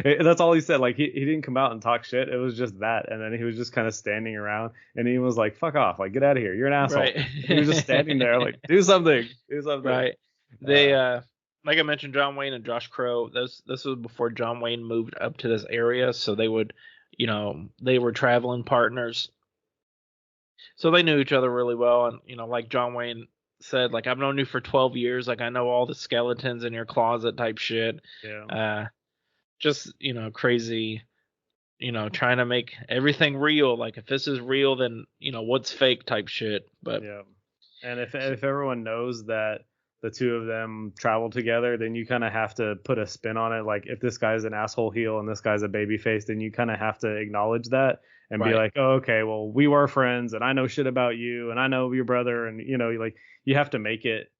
That's all he said. Like he didn't come out and talk shit. It was just that, and then he was just kind of standing around, and he was like, "Fuck off! Like get out of here! You're an asshole." Right. He was just standing there, like do something. Right. They like I mentioned, John Wayne and Josh Crow. This was before John Wayne moved up to this area, so they would, they were traveling partners, so they knew each other really well. And like John Wayne said, like, I've known you for 12 years. Like, I know all the skeletons in your closet type shit. Yeah. Just, crazy, trying to make everything real. Like, if this is real, then, what's fake type shit. But yeah. And if everyone knows that the two of them travel together, then you kind of have to put a spin on it. Like, if this guy's an asshole heel and this guy's a babyface, then you kind of have to acknowledge that and be like, oh, okay, well, we were friends and I know shit about you and I know your brother. And, like, you have to make it.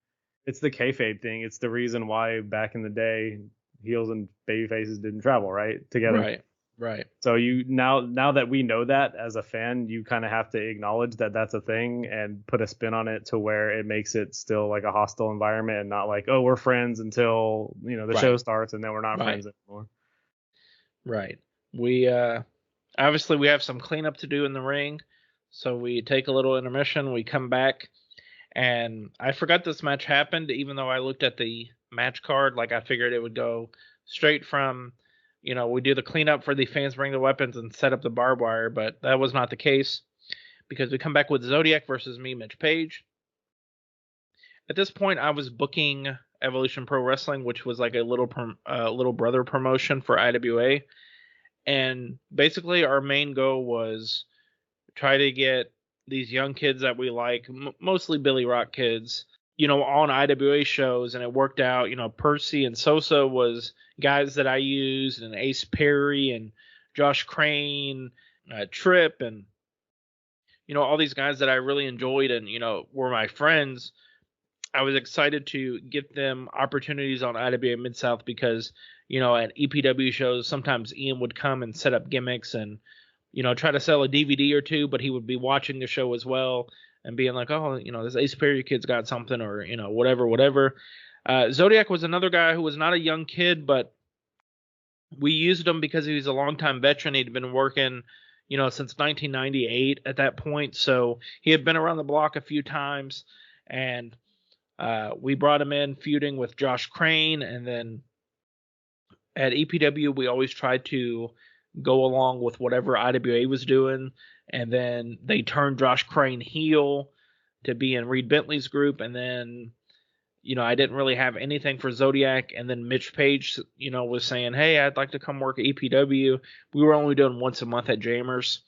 It's the kayfabe thing. It's the reason why back in the day, heels and baby faces didn't travel together. Right. So you now that we know that as a fan, you kind of have to acknowledge that that's a thing and put a spin on it to where it makes it still like a hostile environment and not like, oh, we're friends until the show starts and then we're not friends anymore. Right. We obviously we have some cleanup to do in the ring, so we take a little intermission. We come back, and I forgot this match happened, even though I looked at the match card. Like, I figured it would go straight from, we do the cleanup for the fans bring the weapons and set up the barbed wire, but that was not the case because we come back with Zodiac versus me, Mitch Page. At this point, I was booking Evolution Pro Wrestling, which was like a little brother promotion for IWA, and basically our main goal was try to get these young kids that we like, mostly Billy Rock kids, on IWA shows, and it worked out. Percy and Sosa was guys that I used, and Ace Perry and Josh Crane, Tripp, and all these guys that I really enjoyed and were my friends. I was excited to get them opportunities on IWA Mid-South because, at EPW shows, sometimes Ian would come and set up gimmicks and, try to sell a DVD or two, but he would be watching the show as well and being like, oh, this Ace Perry kid's got something or, whatever. Zodiac was another guy who was not a young kid, but we used him because he was a longtime veteran. He'd been working, since 1998 at that point. So he had been around the block a few times, and we brought him in feuding with Josh Crane. And then at EPW, we always tried to go along with whatever IWA was doing. And then they turned Josh Crane heel to be in Reed Bentley's group. And then, I didn't really have anything for Zodiac. And then Mitch Page, was saying, hey, I'd like to come work at EPW. We were only doing once a month at Jammers,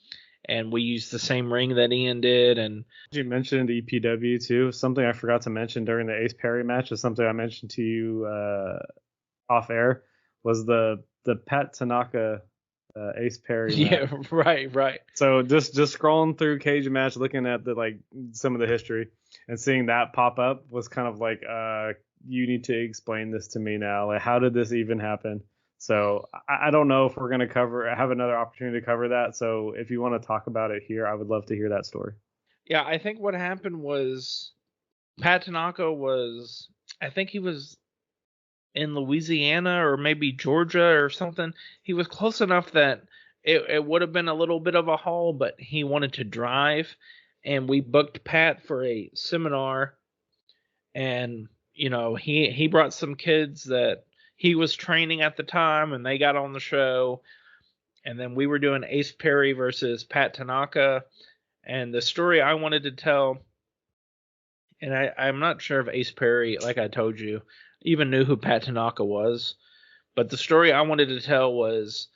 and we used the same ring that Ian did. And you mentioned EPW too. Something I forgot to mention during the Ace Perry match is something I mentioned to you off air was the Pat Tanaka Ace Perry match. Yeah, right. So just scrolling through Cage Match, looking at some of the history and seeing that pop up was kind of like, you need to explain this to me now. Like, how did this even happen? So I don't know if we're going to have another opportunity to cover that. So if you want to talk about it here, I would love to hear that story. Yeah, I think what happened was Pat Tanaka I think he was in Louisiana or maybe Georgia or something. He was close enough that it would have been a little bit of a haul, but he wanted to drive. And we booked Pat for a seminar. And, he brought some kids that he was training at the time, and they got on the show. And then we were doing Ace Perry versus Pat Tanaka. And the story I wanted to tell, and I'm not sure if Ace Perry, like I told you, even knew who Pat Tanaka was. But the story I wanted to tell was,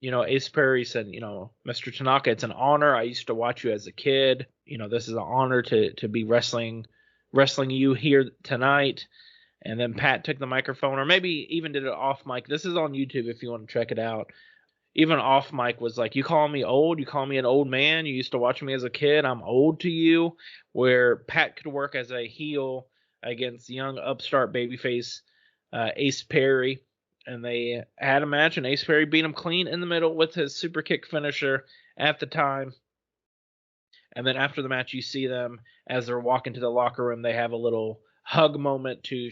Ace Perry said, Mr. Tanaka, it's an honor. I used to watch you as a kid. This is an honor to be wrestling you here tonight. And then Pat took the microphone, or maybe even did it off mic. This is on YouTube if you want to check it out. Even off mic was like, you call me old? You call me an old man? You used to watch me as a kid? I'm old to you? Where Pat could work as a heel against young upstart babyface Ace Perry. And they had a match, and Ace Perry beat him clean in the middle with his super kick finisher at the time. And then after the match, you see them as they're walking to the locker room. They have a little hug moment to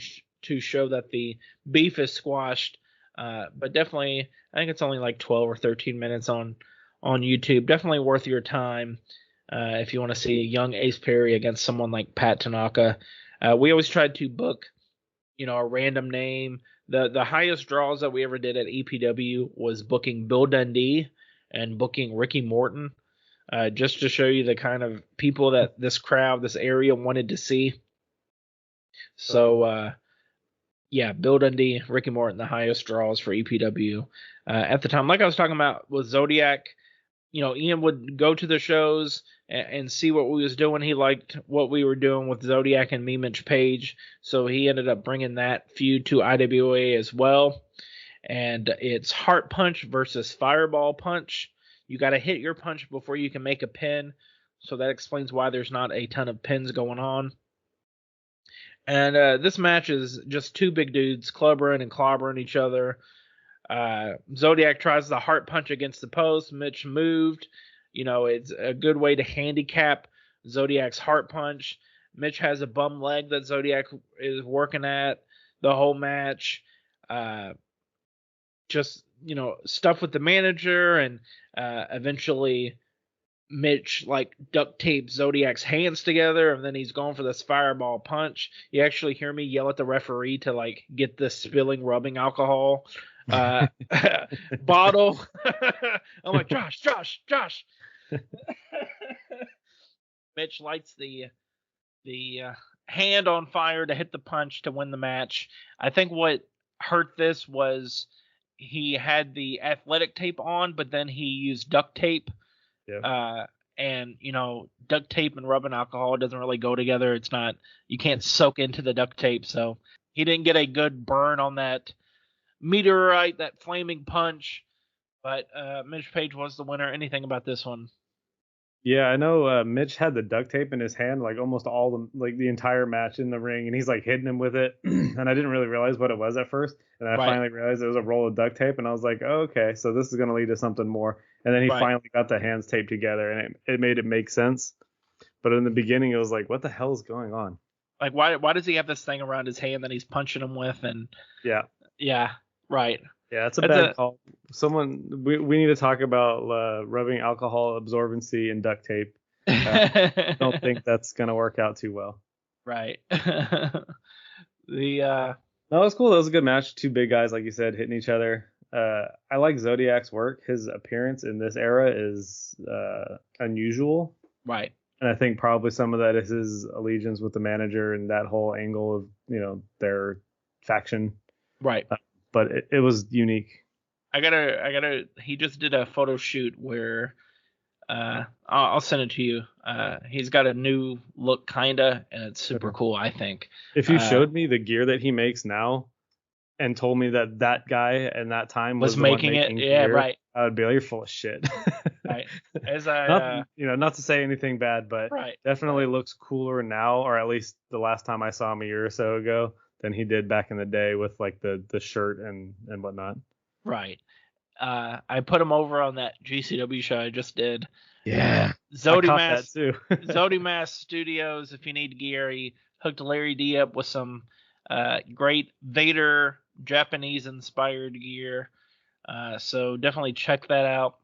show that the beef is squashed. But definitely, I think it's only like 12 or 13 minutes on YouTube. Definitely worth your time if you want to see a young Ace Perry against someone like Pat Tanaka. We always tried to book, a random name. The highest draws that we ever did at EPW was booking Bill Dundee and booking Ricky Morton, just to show you the kind of people that this area wanted to see. So, yeah, Bill Dundee, Ricky Morton, the highest draws for EPW at the time. Like I was talking about with Zodiac, Ian would go to the shows and see what we was doing. He liked what we were doing with Zodiac and me, Mitch Page. So he ended up bringing that feud to IWA as well. And it's Heart Punch versus Fireball Punch. You got to hit your punch before you can make a pin. So that explains why there's not a ton of pins going on. And this match is just two big dudes clubbering and clobbering each other. Zodiac tries the heart punch against the post. Mitch moved. It's a good way to handicap Zodiac's heart punch. Mitch has a bum leg that Zodiac is working at the whole match. Just, stuff with the manager, and eventually Mitch duct tapes Zodiac's hands together, and then he's going for this fireball punch. You actually hear me yell at the referee to get the spilling rubbing alcohol bottle. I'm like, Josh. Mitch lights the hand on fire to hit the punch to win the match. I think what hurt this was he had the athletic tape on, but then he used duct tape. Yeah. And duct tape and rubbing alcohol doesn't really go together. It's not, you can't soak into the duct tape. So he didn't get a good burn on that meteorite, that flaming punch. But Mitch Page was the winner. Anything about this one? Yeah, I know Mitch had the duct tape in his hand like almost the entire match in the ring, and he's like hitting him with it, and I didn't really realize what it was at first, and I finally realized it was a roll of duct tape, and I was like, oh, okay, so this is gonna lead to something more, and then he finally got the hands taped together, and it made it make sense, but in the beginning it was like, what the hell is going on? Like, why does he have this thing around his hand that he's punching him with? And yeah, right. Yeah, that's a bad call. We need to talk about rubbing alcohol absorbency and duct tape. I don't think that's gonna work out too well. Right. No, it was cool. That was a good match. Two big guys, like you said, hitting each other. I like Zodiac's work. His appearance in this era is unusual. Right. And I think probably some of that is his allegiance with the manager and that whole angle of, their faction. Right. But it was unique. He just did a photo shoot where, I'll send it to you. He's got a new look kinda, and it's super cool, I think. If you showed me the gear that he makes now and told me that guy and that time was making it, gear, right. I would be like, you're full of shit. Right. As not to say anything bad, but definitely looks cooler now, or at least the last time I saw him a year or so ago, than he did back in the day with like the shirt and whatnot. Right. I put him over on that GCW show I just did. Yeah. Zodimass Studios, if you need gear, he hooked Larry D up with some great Vader Japanese inspired gear. So definitely check that out.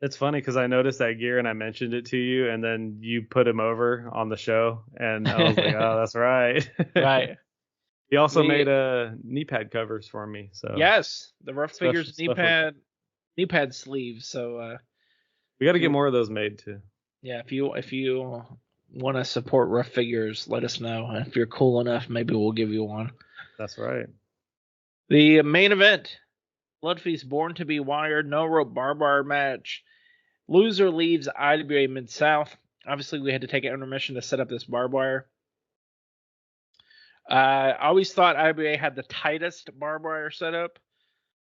It's funny because I noticed that gear and I mentioned it to you, and then you put him over on the show, and I was like, oh, that's right. Right. He also made knee pad covers for me. So yes, the Rough Figures knee pad sleeves. So we got to get more of those made too. Yeah, if you want to support Rough Figures, let us know. And if you're cool enough, maybe we'll give you one. That's right. The main event, Bloodfeast Born to be Wired, no rope barbed wire match. Loser leaves IWA Mid-South. Obviously, we had to take an intermission to set up this barbed wire. I always thought IWA had the tightest barbed wire setup.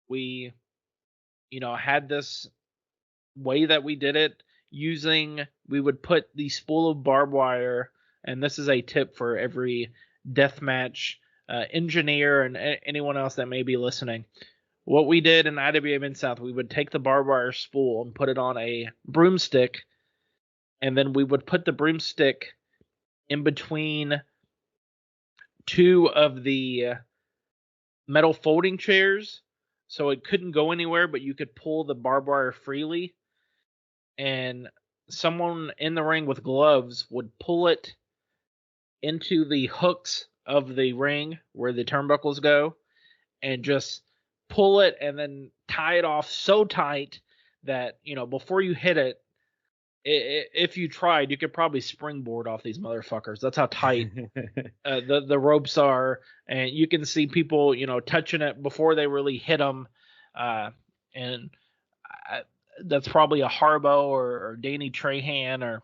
We, had this way that we did it we would put the spool of barbed wire, and this is a tip for every deathmatch engineer and anyone else that may be listening. What we did in IWA Mid-South, we would take the barbed wire spool and put it on a broomstick, and then we would put the broomstick in between two of the metal folding chairs, so it couldn't go anywhere, but you could pull the barbed wire freely. And someone in the ring with gloves would pull it into the hooks of the ring where the turnbuckles go, and just pull it and then tie it off so tight that, before you hit it, if you tried, you could probably springboard off these motherfuckers. That's how tight the ropes are, and you can see people, touching it before they really hit them. That's probably a Harbo or Danny Trahan or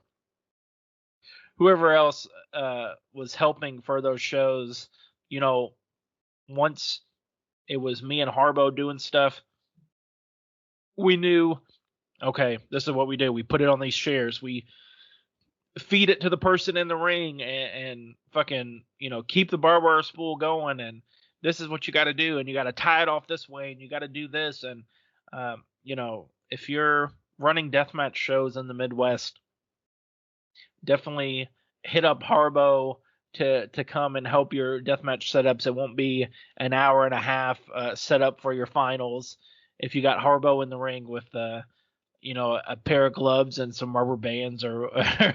whoever else was helping for those shows. Once it was me and Harbo doing stuff, we knew, okay, this is what we do. We put it on these chairs. We feed it to the person in the ring and fucking, keep the barbed wire spool going. And this is what you got to do. And you got to tie it off this way. And you got to do this. And, if you're running deathmatch shows in the Midwest, definitely hit up Harbo to come and help your deathmatch setups. It won't be an hour and a half set up for your finals if you got Harbo in the ring with a pair of gloves and some rubber bands or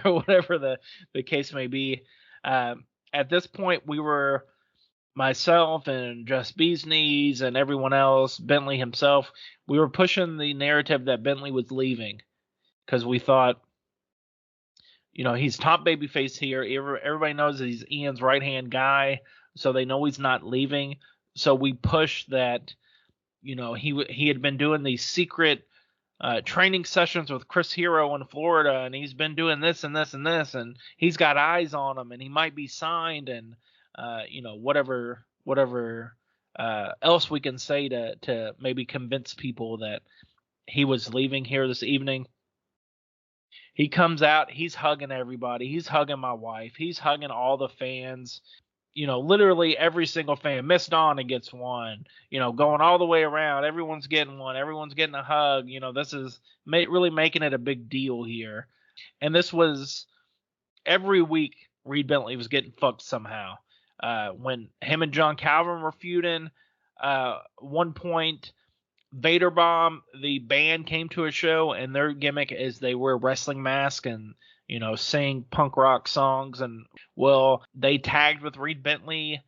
whatever the case may be. At this point, we were, myself and Just Bee's Knees and everyone else, Bentley himself, we were pushing the narrative that Bentley was leaving because we thought, he's top babyface here. Everybody knows that he's Ian's right-hand guy, so they know he's not leaving. So we pushed that, he had been doing these secret training sessions with Chris Hero in Florida, and he's been doing this and this and this, and he's got eyes on him, and he might be signed, and whatever else we can say to maybe convince people that he was leaving here this evening. He comes out, he's hugging everybody. He's hugging my wife. He's hugging all the fans. Literally every single fan. Miss Donna gets one. Going all the way around. Everyone's getting one. Everyone's getting a hug. This is really making it a big deal here. And this was every week. Reed Bentley was getting fucked somehow. When him and John Calvin were feuding, one point Vader Bomb, the band, came to a show, and their gimmick is they wear wrestling masks and sing punk rock songs. And they tagged with Reed Bentley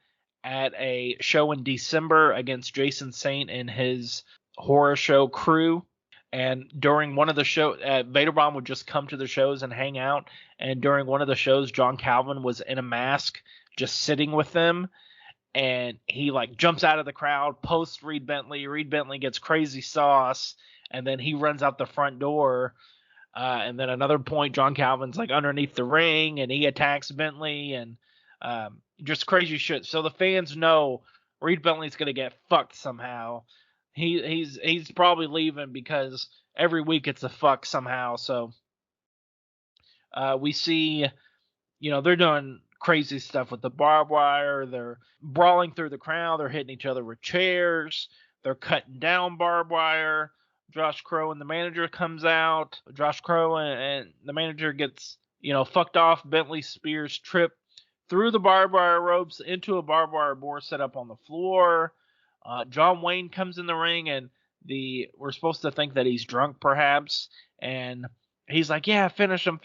at a show in December against Jason Saint and his horror show crew. And during one of the shows, Vader Bomb would just come to the shows and hang out. And during one of the shows, John Calvin was in a mask, just sitting with them. And he jumps out of the crowd, posts Reed Bentley. Reed Bentley gets crazy sauce, and then he runs out the front door. And then another point, John Calvin's underneath the ring, and he attacks Bentley, and just crazy shit. So the fans know Reed Bentley's gonna get fucked somehow. He's probably leaving because every week it's a fuck somehow. So we see, they're doing crazy stuff with the barbed wire. They're brawling through the crowd. They're hitting each other with chairs. They're cutting down barbed wire. Josh Crow and the manager comes out. Josh Crow and the manager gets, fucked off. Bentley spears Trip through the barbed wire ropes into a barbed wire board set up on the floor. John Wayne comes in the ring, and we're supposed to think that he's drunk perhaps, and he's like, yeah, finish him.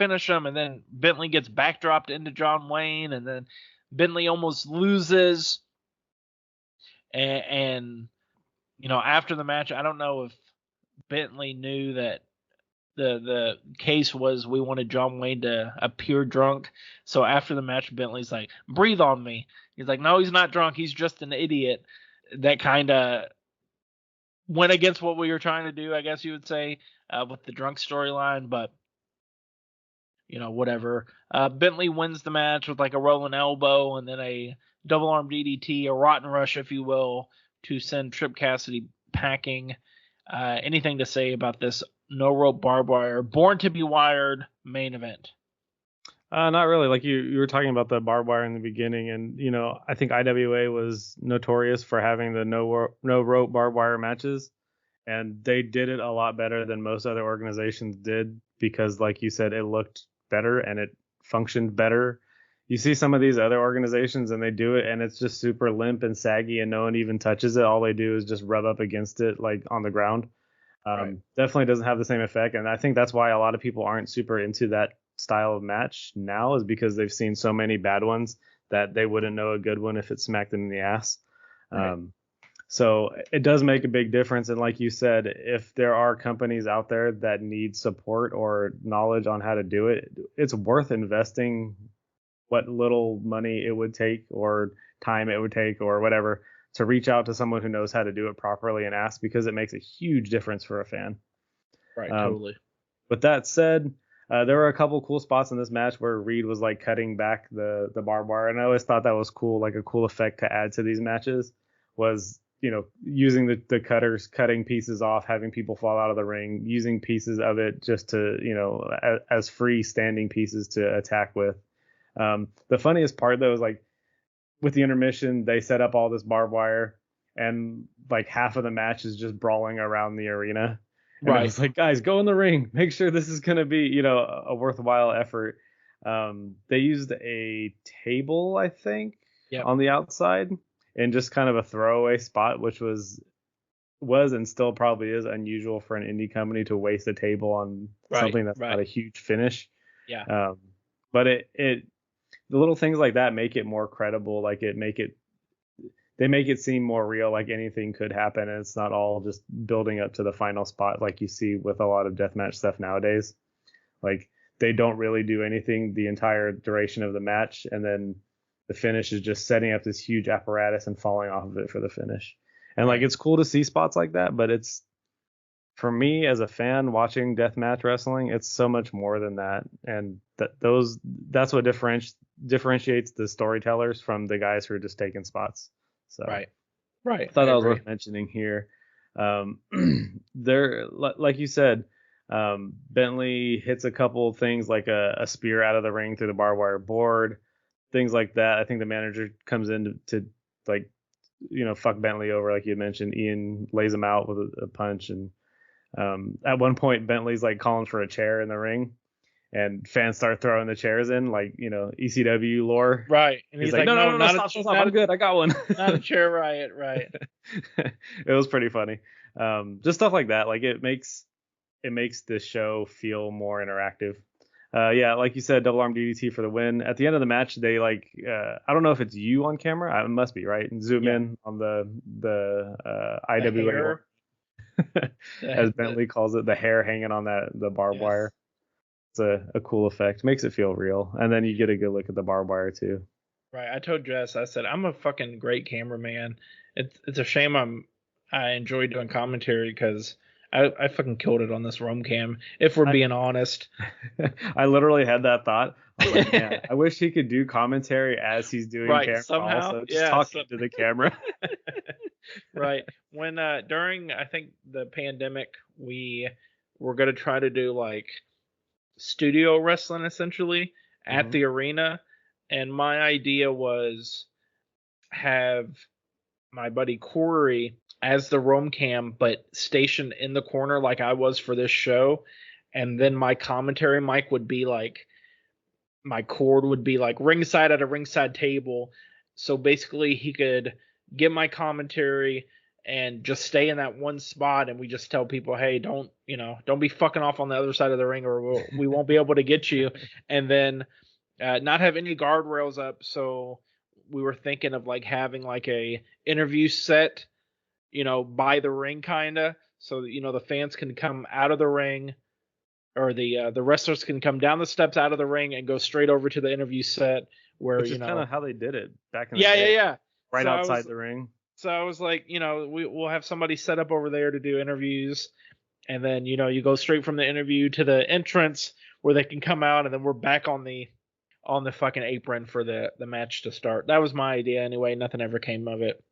And then Bentley gets backdropped into John Wayne, and then Bentley almost loses. And after the match, I don't know if Bentley knew that the case was we wanted John Wayne to appear drunk. So after the match, Bentley's like, breathe on me. He's like, no, he's not drunk. He's just an idiot. That kind of went against what we were trying to do, I guess you would say, with the drunk storyline, but whatever. Bentley wins the match with a rolling elbow and then a double arm DDT, a rotten rush, if you will, to send Trip Cassidy packing. Anything to say about this no rope barbed wire, born to be wired main event? Not really. Like you were talking about the barbed wire in the beginning, and I think IWA was notorious for having the no rope barbed wire matches, and they did it a lot better than most other organizations did because, like you said, it looked better and it functioned better. You see some of these other organizations and they do it and it's just super limp and saggy and no one even touches it. All they do is just rub up against it on the ground. Right. Definitely doesn't have the same effect, and I think that's why a lot of people aren't super into that style of match now, is because they've seen so many bad ones that they wouldn't know a good one if it smacked them in the ass. Right. So it does make a big difference. And like you said, if there are companies out there that need support or knowledge on how to do it, it's worth investing what little money it would take or time it would take or whatever to reach out to someone who knows how to do it properly and ask, because it makes a huge difference for a fan. Right, totally. With that said, there were a couple cool spots in this match where Reed was cutting back the barbed wire, and I always thought that was cool, a cool effect to add to these matches was, using the cutters, cutting pieces off, having people fall out of the ring, using pieces of it just to, as free standing pieces to attack with. The funniest part though is with the intermission, they set up all this barbed wire and half of the match is just brawling around the arena. And right. It's guys, go in the ring. Make sure this is going to be, a worthwhile effort. They used a table, I think, on the outside in just kind of a throwaway spot, which was and still probably is unusual for an indie company to waste a table on something that's not a huge finish. Yeah. But the little things like that make it more credible. They make it seem more real, like anything could happen, and it's not all just building up to the final spot like you see with a lot of deathmatch stuff nowadays. They don't really do anything the entire duration of the match, and then the finish is just setting up this huge apparatus and falling off of it for the finish. And it's cool to see spots like that, but it's, for me as a fan watching deathmatch wrestling, it's so much more than that, and that's what differentiates the storytellers from the guys who are just taking spots. So right. I thought that was worth mentioning here. There, like you said, Bentley hits a couple of things like a spear out of the ring through the barbed wire board, things like that. I think the manager comes in to like, fuck Bentley over, like you mentioned. Ian lays him out with a punch, and at one point Bentley's like calling for a chair in the ring, and fans start throwing the chairs in, like, ECW lore. Right. And he's like, no, stop, I'm good, I got one. Not a chair riot, right. It was pretty funny. Just stuff like that. Like, it makes the show feel more interactive. Yeah, like you said, double arm DDT for the win. At the end of the match, they I don't know if it's you on camera. It must be, right? And zoom in on the IWA, as Bentley calls it, the hair hanging on the barbed wire. It's a cool effect. Makes it feel real. And then you get a good look at the barbed wire too. Right. I told Jess, I said, I'm a fucking great cameraman. It's a shame I enjoy doing commentary, because I fucking killed it on this Rome cam, if we're being honest. I literally had that thought. I was like, man, I wish he could do commentary as he's doing camera somehow. Also, just talking to the camera. Right. When during, I think, the pandemic, we were going to try to do like studio wrestling essentially at the arena, and my idea was have my buddy Corey as the Rome cam, but stationed in the corner like I was for this show. And then my commentary mic would be like, my cord would be like ringside at a ringside table. So basically he could get my commentary and just stay in that one spot. And we just tell people, hey, don't be fucking off on the other side of the ring, or we won't be able to get you. And then not have any guardrails up. So we were thinking of like having like a interview set, by the ring, kind of, so that, the fans can come out of the ring, or the wrestlers can come down the steps out of the ring and go straight over to the interview set, where, which is kind of how they did it back in the day. Yeah. Right, so outside the ring. So I was like, we'll have somebody set up over there to do interviews, and then, you go straight from the interview to the entrance where they can come out, and then we're back on the fucking apron for the match to start. That was my idea anyway. Nothing ever came of it.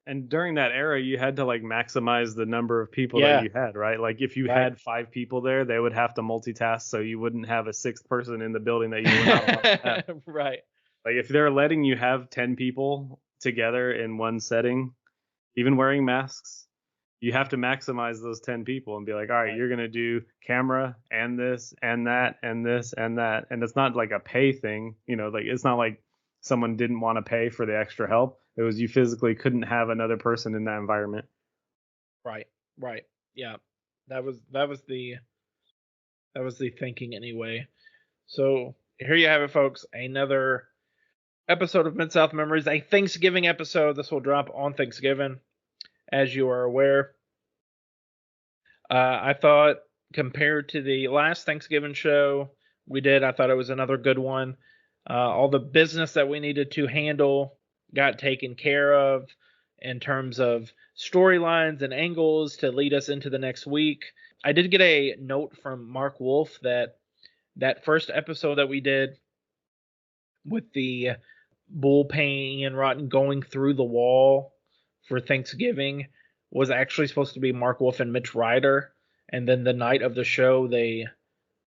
And during that era, you had to like maximize the number of people that you had, right? Like, if you had 5 people there, they would have to multitask, so you wouldn't have a 6th person in the building that you would not want to have. Right. Like, if they're letting you have 10 people together in one setting, even wearing masks, you have to maximize those 10 people and be like, all right, you're going to do camera and this and that and this and that. And it's not like a pay thing, like, it's not like someone didn't want to pay for the extra help. It was you physically couldn't have another person in that environment. Right. Yeah. That was the thinking anyway. So here you have it, folks. Another episode of Mid-South Memories, a Thanksgiving episode. This will drop on Thanksgiving, as you are aware. I thought, compared to the last Thanksgiving show we did, I thought it was another good one. All the business that we needed to handle got taken care of in terms of storylines and angles to lead us into the next week. I did get a note from Mark Wolf that first episode that we did with the bull paying Ian Rotten going through the wall for Thanksgiving was actually supposed to be Mark Wolf and Mitch Ryder. And then the night of the show,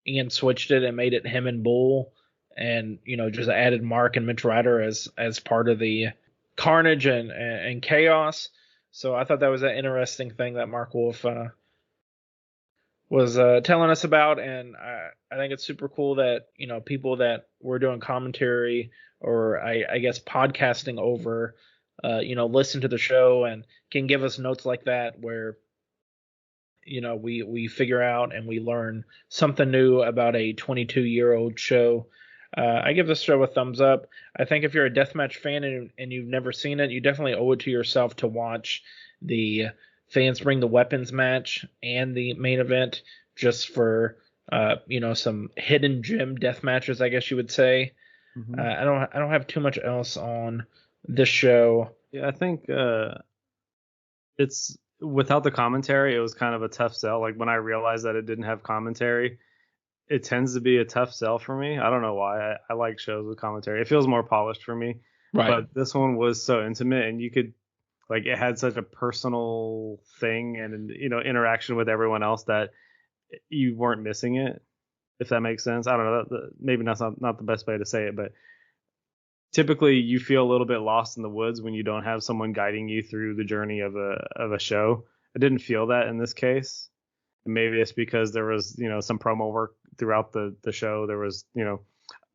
Ian switched it and made it him and Bull, and just added Mark and Mitch Ryder as part of the carnage and chaos. So I thought that was an interesting thing that Mark Wolf was telling us about, and I think it's super cool that people that were doing commentary, or I guess podcasting over, listen to the show and can give us notes like that, where we figure out and we learn something new about a 22-year-old show. I give this show a thumbs up. I think if you're a deathmatch fan and you've never seen it, you definitely owe it to yourself to watch the Fans Bring the Weapons match and the main event, just for some hidden gem death matches, I guess you would say. Mm-hmm. I don't have too much else on this show. Yeah, I think it's without the commentary, it was kind of a tough sell. Like, when I realized that it didn't have commentary, it tends to be a tough sell for me. I don't know why. I like shows with commentary. It feels more polished for me. Right. But this one was so intimate, and you could, like, it had such a personal thing and interaction with everyone else that you weren't missing it, if that makes sense. I don't know. Maybe that's not the best way to say it, but typically you feel a little bit lost in the woods when you don't have someone guiding you through the journey of a show. I didn't feel that in this case. And maybe it's because there was, some promo work throughout the show. There was,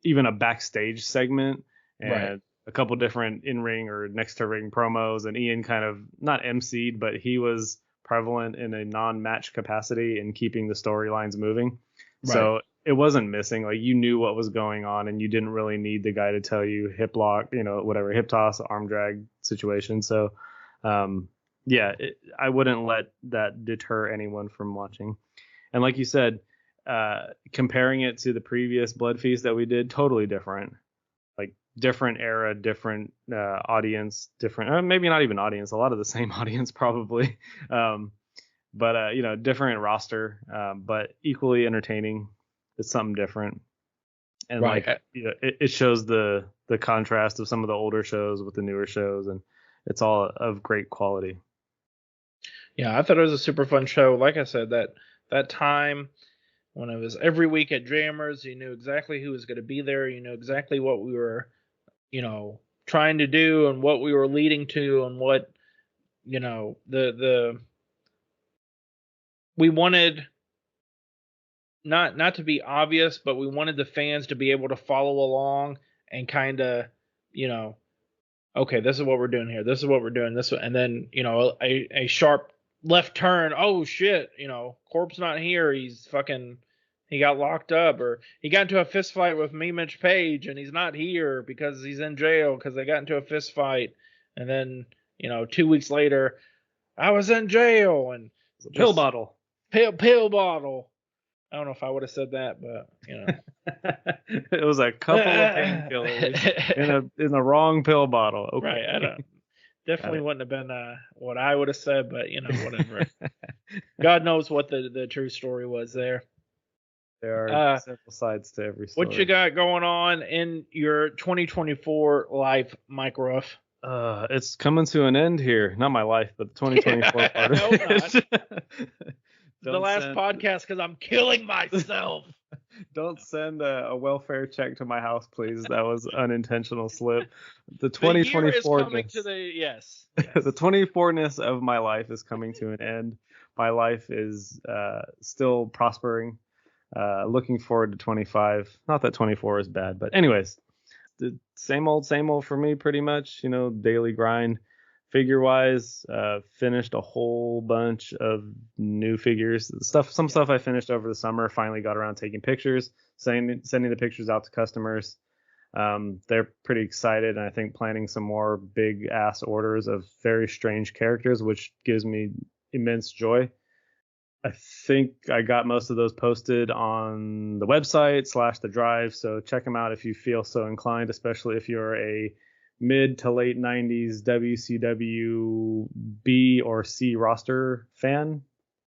even a backstage segment and a couple different in-ring or next to ring promos, and Ian kind of not emceed, but he was prevalent in a non-match capacity in keeping the storylines moving. Right. So it wasn't missing. Like, you knew what was going on, and you didn't really need the guy to tell you hip lock, whatever, hip toss, arm drag situation. So, I wouldn't let that deter anyone from watching. And like you said, comparing it to the previous Bloodfeast that we did, totally different. Like, different era, different audience, different, maybe not even audience, a lot of the same audience probably. But different roster, but equally entertaining. It's something different. And it shows the contrast of some of the older shows with the newer shows, and it's all of great quality. Yeah, I thought it was a super fun show. Like I said, that time when it was every week at Jammers, you knew exactly who was going to be there. You knew exactly what we were, trying to do and what we were leading to, and what, we wanted not to be obvious, but we wanted the fans to be able to follow along and kind of, okay, this is what we're doing here. This is what we're doing. And then, a sharp left turn. Oh shit, Corp's not here. He got locked up, or he got into a fist fight with Mitch Page and he's not here because he's in jail because they got into a fist fight. And then, 2 weeks later, I was in jail, and pill bottle. Pill bottle. I don't know if I would have said that, but it was a couple of painkillers in the wrong pill bottle. Okay. Right. I don't. Definitely wouldn't have been what I would have said, but whatever. God knows what the true story was there. There are several sides to every story. What you got going on in your 2024 life, Mike Ruff? It's coming to an end here. Not my life, but the 2024 part of it. The last podcast, because I'm killing myself. Don't send a welfare check to my house, please. That was unintentional slip. The 2024 yes. The 24ness of my life is coming to an end. My life is still prospering. Looking forward to 25. Not that 24 is bad, but anyways, the same old for me, pretty much. Daily grind. Figure wise, finished a whole bunch of new figures. Some stuff I finished over the summer. Finally got around taking pictures, sending the pictures out to customers. They're pretty excited, and I think planning some more big ass orders of very strange characters, which gives me immense joy. I think I got most of those posted on the website / the drive, so check them out if you feel so inclined, especially if you're a mid to late 90s WCW B or C roster fan.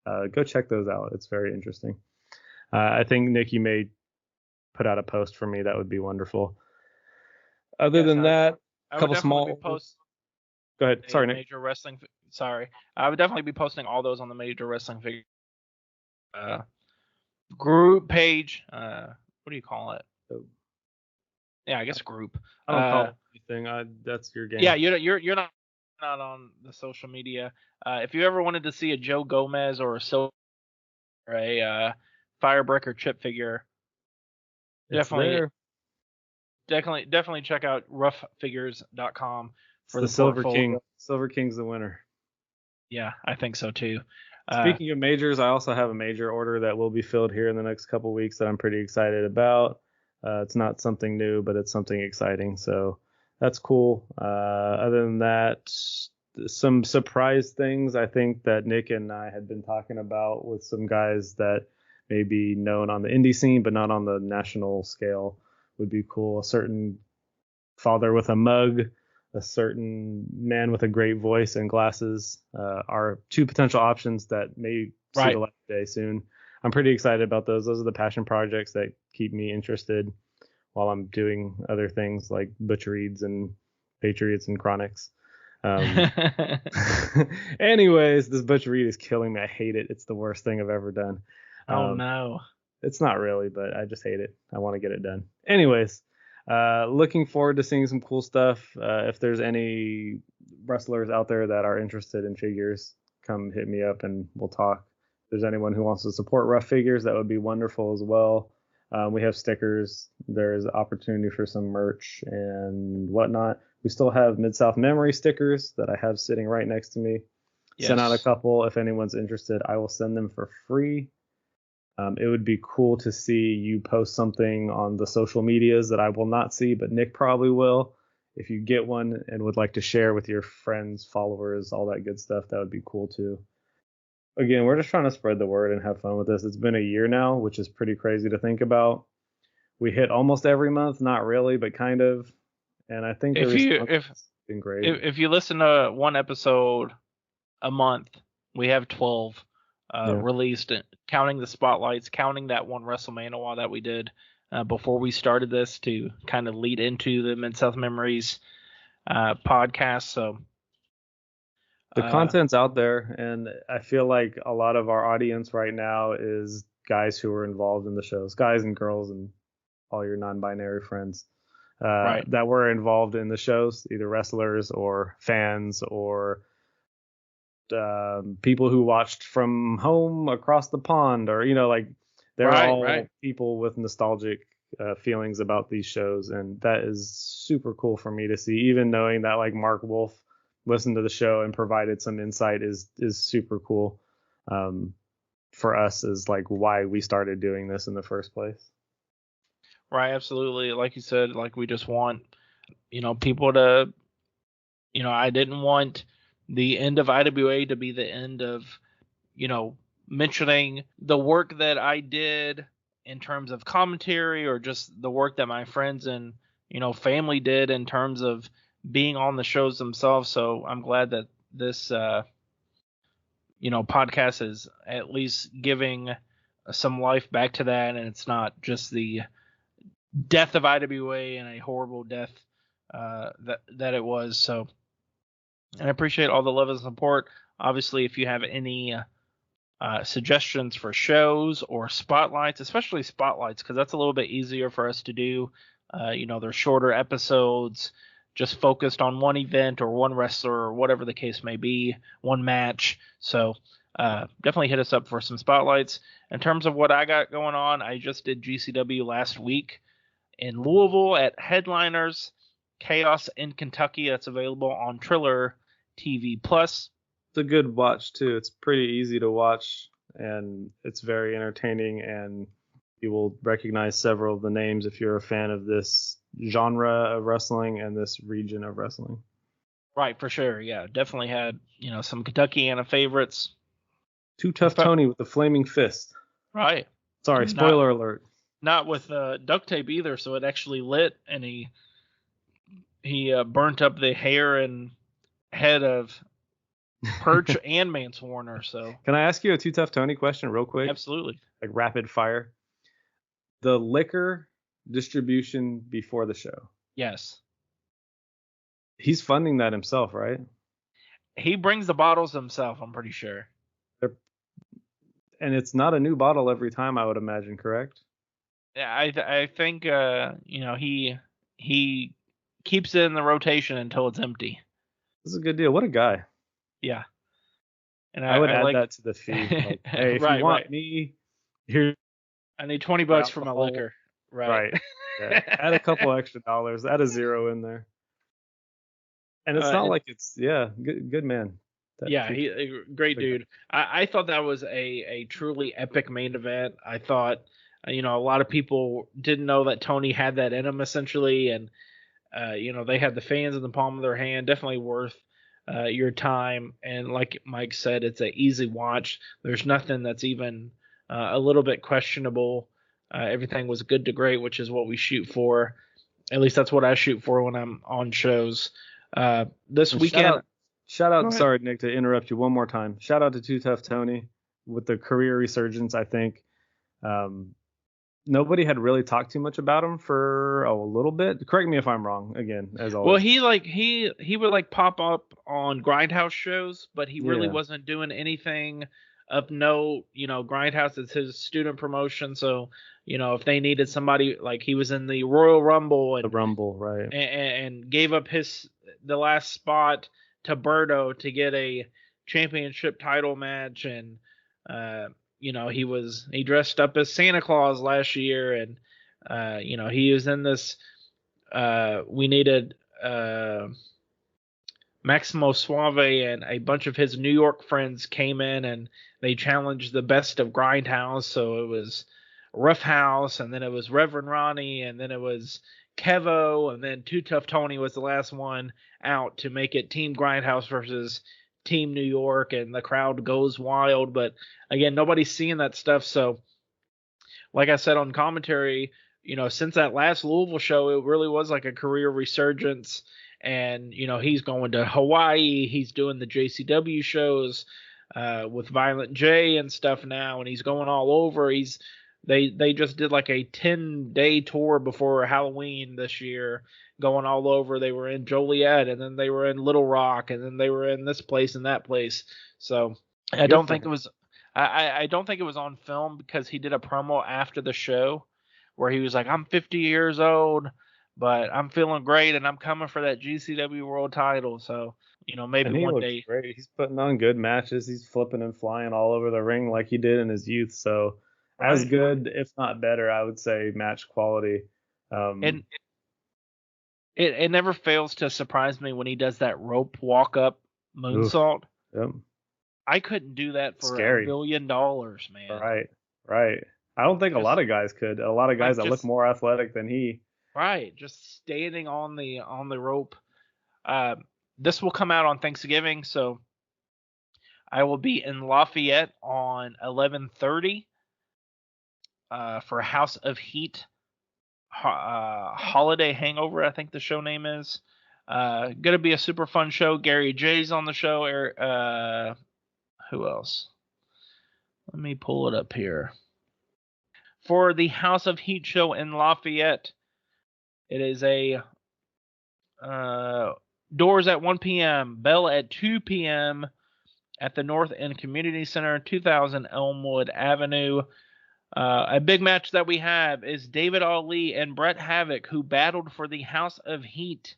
Go check those out. It's very interesting. I think, Nick, you may put out a post for me. That would be wonderful. Other than that, a couple small posts. Go ahead. Sorry, Nick. Major wrestling. Sorry. I would definitely be posting all those on the Major Wrestling Figure group page. What do you call it? Yeah, I guess group. I don't call it anything. That's your game. Yeah, you're not on the social media. If you ever wanted to see a Joe Gomez or a Silver or a Firebreaker chip figure, definitely check out roughfigures.com for the Silver portfolio. King. Silver King's the winner. Yeah, I think so too. Speaking of majors, I also have a major order that will be filled here in the next couple weeks that I'm pretty excited about. It's not something new, but it's something exciting. So that's cool. Other than that, some surprise things I think that Nick and I had been talking about with some guys that may be known on the indie scene, but not on the national scale would be cool. A certain father with a mug, a certain man with a great voice and glasses are two potential options that may see the light of day soon. I'm pretty excited about those. Those are the passion projects that keep me interested while I'm doing other things like Butcher Eads and Patriots and Chronics. Anyways, this Butcher Ead is killing me. I hate it. It's the worst thing I've ever done. Oh no. It's not really, but I just hate it. I want to get it done. Anyways, looking forward to seeing some cool stuff. If there's any wrestlers out there that are interested in figures, come hit me up and we'll talk. If there's anyone who wants to support Ruff Figures, that would be wonderful as well. We have stickers. There's opportunity for some merch and whatnot. We still have Midsouth Memory stickers that I have sitting right next to me. Yes. Sent out a couple. If anyone's interested, I will send them for free. It would be cool to see you post something on the social medias that I will not see, but Nick probably will. If you get one and would like to share with your friends, followers, all that good stuff, that would be cool too. Again, we're just trying to spread the word and have fun with this. It's been a year now, which is pretty crazy to think about. We hit almost every month, not really, but kind of. And I think it's been great. If you listen to one episode a month, we have 12 released, counting the spotlights, counting that one WrestleMania that we did before we started this to kind of lead into the Midsouth Memories podcast. So the content's out there, and I feel like a lot of our audience right now is guys who are involved in the shows, guys and girls and all your non-binary friends that were involved in the shows, either wrestlers or fans or people who watched from home across the pond, or they're all people with nostalgic feelings about these shows, and that is super cool for me to see. Even knowing that like Mark Wolf listened to the show and provided some insight is super cool for us, is like why we started doing this in the first place. Right, absolutely. Like you said, like we just want people to I didn't want the end of IWA to be the end of, mentioning the work that I did in terms of commentary, or just the work that my friends and, family did in terms of being on the shows themselves. So I'm glad that this, podcast is at least giving some life back to that. And it's not just the death of IWA and a horrible death that it was. So, and I appreciate all the love and support. Obviously, if you have any suggestions for shows or spotlights, especially spotlights, because that's a little bit easier for us to do. They're shorter episodes, just focused on one event or one wrestler or whatever the case may be, one match. So definitely hit us up for some spotlights. In terms of what I got going on, I just did GCW last week in Louisville at Headliners Chaos in Kentucky. That's available on Triller TV Plus. It's a good watch too. It's pretty easy to watch, and it's very entertaining, and you will recognize several of the names if you're a fan of this genre of wrestling and this region of wrestling. Right, for sure. Yeah, definitely had some Kentuckiana favorites. Too Tough Tony with the flaming fist. Right. Sorry, spoiler alert. Not with duct tape either, so it actually lit, and he burnt up the hair and head of Perch and Mance Warner. So can I ask you a Too Tough Tony question real quick? Absolutely. Like rapid fire. The liquor distribution before the show. Yes. He's funding that himself, right? He brings the bottles himself, I'm pretty sure. And it's not a new bottle every time, I would imagine, correct? Yeah, I think he keeps it in the rotation until it's empty. This is a good deal. What a guy. Yeah. And I would add that to the feed. Like, hey, if you want me, here. I need $20 for my liquor. Right. Yeah. Add a couple extra dollars. Add a zero in there. And it's not like it's good man. He great dude. I thought that was a truly epic main event. I thought a lot of people didn't know that Tony had that in him essentially, and they had the fans in the palm of their hand. Definitely worth your time. And like Mike said, it's an easy watch. There's nothing that's even a little bit questionable. Everything was good to great, which is what we shoot for. At least that's what I shoot for when I'm on shows. This weekend. Shout out. Sorry, Nick, to interrupt you one more time. Shout out to Too Tough Tony with the career resurgence. I think nobody had really talked too much about him for a little bit. Correct me if I'm wrong. Again, as always. Well, he would pop up on Grindhouse shows, but he really wasn't doing anything of note. Grindhouse is his student promotion, so if they needed somebody, like he was in the Royal Rumble and the Rumble, right, and gave up the last spot to Berto to get a championship title match, and he dressed up as Santa Claus last year, and he was in this. We needed Maximo Suave and a bunch of his New York friends came in and they challenged the best of Grindhouse. So it was Rough House, and then it was Reverend Ronnie, and then it was Kevo, and then Too Tough Tony was the last one out to make it Team Grindhouse versus Team New York, and the crowd goes wild. But again, nobody's seeing that stuff. So like I said on commentary, since that last Louisville show, it really was like a career resurgence. And, he's going to Hawaii. He's doing the JCW shows with Violent J and stuff now, and he's going all over. They just did like a 10-day tour before Halloween this year, going all over. They were in Joliet, and then they were in Little Rock, and then they were in this place and that place. So I don't think it was on film, because he did a promo after the show where he was like, I'm 50 years old, but I'm feeling great, and I'm coming for that GCW world title. So, maybe one day. Great. He's putting on good matches. He's flipping and flying all over the ring like he did in his youth. So as good, if not better, I would say match quality. And it never fails to surprise me when he does that rope walk up moonsault. Yep. I couldn't do that for $1 billion, man. Right. I don't think a lot of guys could. A lot of guys that look more athletic than he. Right, just standing on the rope. This will come out on Thanksgiving, so I will be in Lafayette on 11/30 for House of Heat Holiday Hangover, I think the show name is. Gonna be a super fun show. Gary J's on the show. Who else? Let me pull it up here. For the House of Heat show in Lafayette, it is a doors at 1 p.m., bell at 2 p.m. at the North End Community Center, 2000 Elmwood Avenue. A big match that we have is David Ali and Bret Havoc, who battled for the House of Heat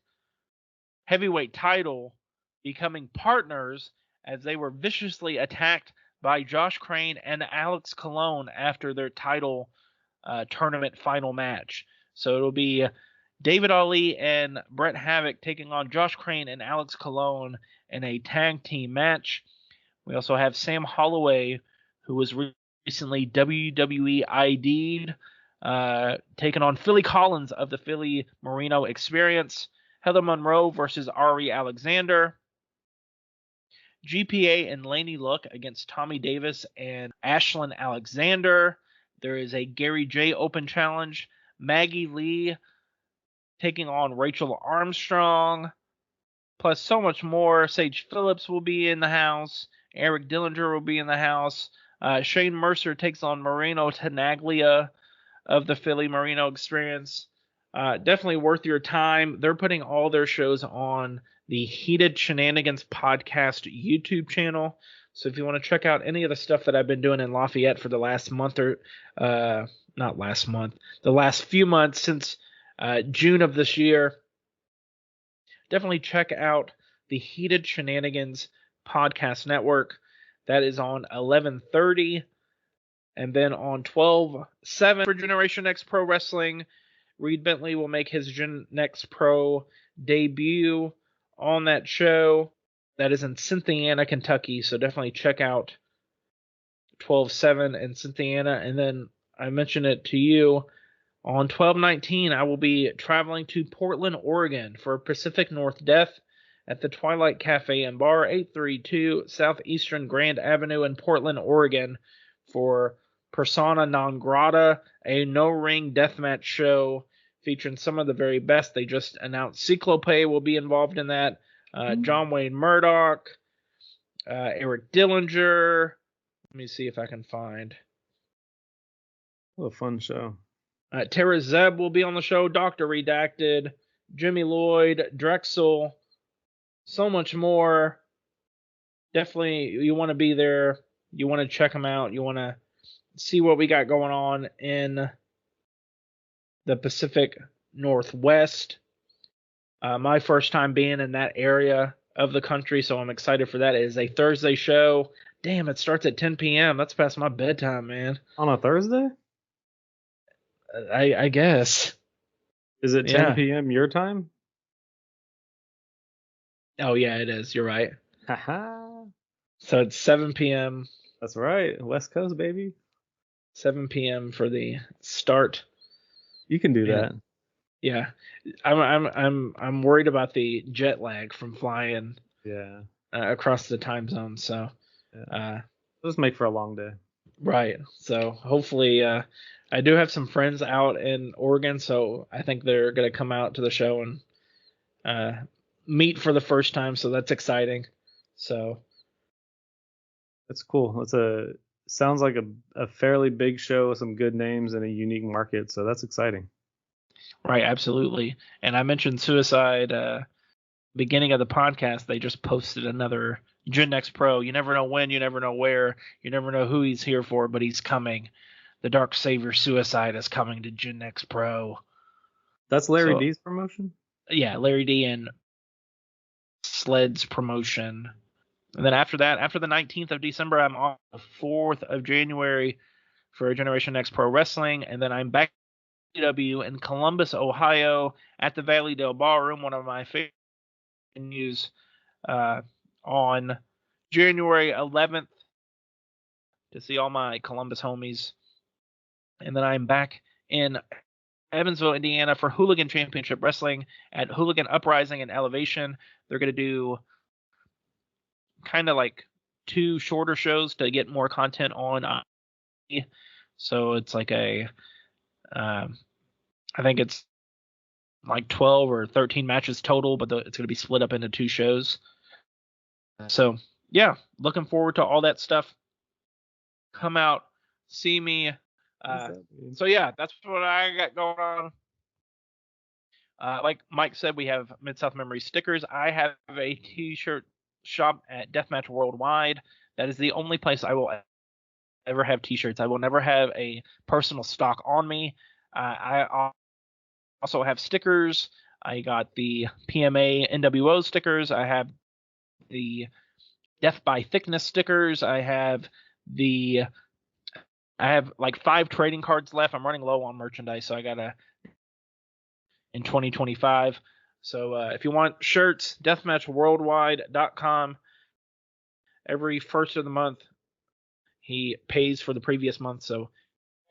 heavyweight title, becoming partners as they were viciously attacked by Josh Crane and Alex Colon after their title tournament final match. So it'll be David Ali and Bret Havoc taking on Josh Crane and Alex Colon in a tag team match. We also have Sam Holloway, who was recently WWE ID'd, taking on Philly Collins of the Philly Marino Experience. Heather Monroe versus Ari Alexander. GPA and Laney Luck against Tommy Davis and Ashlyn Alexander. There is a Gary J Open Challenge. Maggie Lee taking on Rachel Armstrong. Plus so much more. Sage Phillips will be in the house. Eric Dillinger will be in the house. Shane Mercer takes on Marino Tenaglia of the Philly Marino Experience. Definitely worth your time. They're putting all their shows on the Heated Shenanigans Podcast YouTube channel. So if you want to check out any of the stuff that I've been doing in Lafayette for the last month or not last month, the last few months since June of this year, definitely check out the Heated Shenanigans Podcast Network. That is on 11:30, and then on 12/7 for Generation X Pro Wrestling, Reed Bentley will make his Gen X Pro debut on that show. That is in Cynthiana, Kentucky, so definitely check out 12/7 in Cynthiana. And then I mentioned it to you, on 12/19, I will be traveling to Portland, Oregon for Pacific North Death at the Twilight Cafe and Bar, 832 Southeastern Grand Avenue in Portland, Oregon, for Persona Non Grata, a no-ring deathmatch show featuring some of the very best. They just announced Cyclope will be involved in that. John Wayne Murdoch, Eric Dillinger. Let me see if I can find. What a fun show. Tara Zeb will be on the show. Dr. Redacted, Jimmy Lloyd, Drexel, so much more. Definitely, you want to be there. you want to check them out, you want to see what we got going on in the Pacific Northwest. My first time being in that area of the country, so I'm excited for that. It is a Thursday show. Damn, it starts at 10 p.m. That's past my bedtime, man. On a Thursday? I guess. Is it 10 p.m. your time? Oh, yeah, it is. You're right. Haha. So it's 7 p.m. That's right. West Coast, baby. 7 p.m. for the start. You can do that. Yeah. I'm worried about the jet lag from flying across the time zone. So just make for a long day. Right. So hopefully I do have some friends out in Oregon, so I think they're going to come out to the show and meet for the first time, so that's exciting. So that's cool. Sounds like a fairly big show with some good names and a unique market, so that's exciting. Right, absolutely. And I mentioned Suicide beginning of the podcast. They just posted another Gen Next Pro. You never know when, you never know where, you never know who he's here for, but he's coming. The Dark Savior Suicide is coming to Gen Next Pro. That's Larry D's promotion? Yeah, Larry D and Sled's promotion. And then after that, after the 19th of December, I'm on the 4th of January for Generation Next Pro Wrestling. And then I'm back in Columbus, Ohio, at the Valley Dale Ballroom, one of my favorite venues, on January 11th to see all my Columbus homies. And then I'm back in Evansville, Indiana for Hooligan Championship Wrestling at Hooligan Uprising and Elevation. They're going to do kind of like 2 shorter shows to get more content on. So it's like I think it's like 12 or 13 matches total, but it's going to be split up into 2 shows. So, yeah, looking forward to all that stuff. Come out, see me. So, yeah, that's what I got going on. Like Mike said, we have Midsouth Memories stickers. I have a t-shirt shop at Deathmatch Worldwide. That is the only place I will ever have t-shirts. I will never have a personal stock on me. I also have stickers. I got the PMA NWO stickers. I have the Death by Thickness stickers. I have like 5 trading cards left. I'm running low on merchandise, so I gotta in 2025. So if you want shirts, deathmatchworldwide.com. Every first of the month, he pays for the previous month. So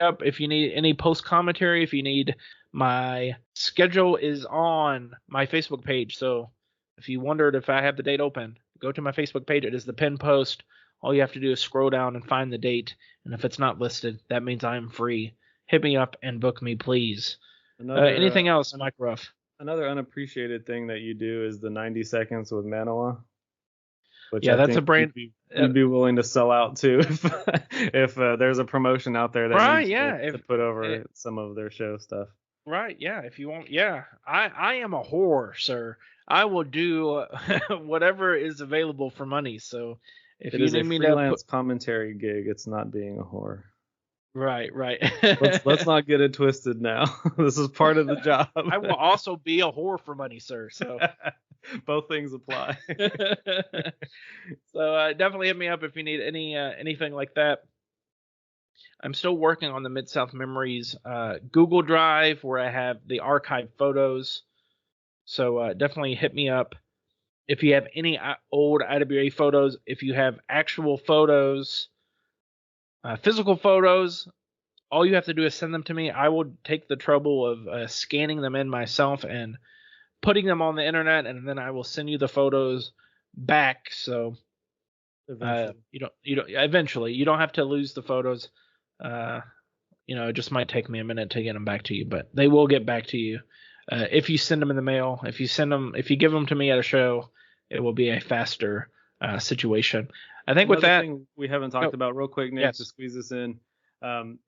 if you need any post commentary, if you need, my schedule is on my Facebook page. So if you wondered if I have the date open, go to my Facebook page. It is the pinned post. All you have to do is scroll down and find the date. And if it's not listed, that means I'm free. Hit me up and book me, please. Anything else, Mike Ruff? Another unappreciated thing that you do is the 90 seconds with Maniwa. Which that's a brand. You'd be willing to sell out too if there's a promotion out there that needs to put over some of their show stuff. Right, yeah. If you want, I am a whore, sir. I will do whatever is available for money. So if you need me to freelance commentary gig, it's not being a whore. Right. let's not get it twisted now. This is part of the job. I will also be a whore for money, sir. So both things apply. So definitely hit me up if you need anything like that. I'm still working on the Midsouth Memories Google Drive where I have the archived photos. So definitely hit me up if you have any old IWA photos. If you have actual photos, physical photos, all you have to do is send them to me. I will take the trouble of scanning them in myself and putting them on the internet, and then I will send you the photos back. So eventually you don't have to lose the photos. It just might take me a minute to get them back to you, but they will get back to you if you send them in the mail. If you give them to me at a show, it will be a faster situation. I think with that thing we haven't talked about real quick, Nick, to squeeze this in.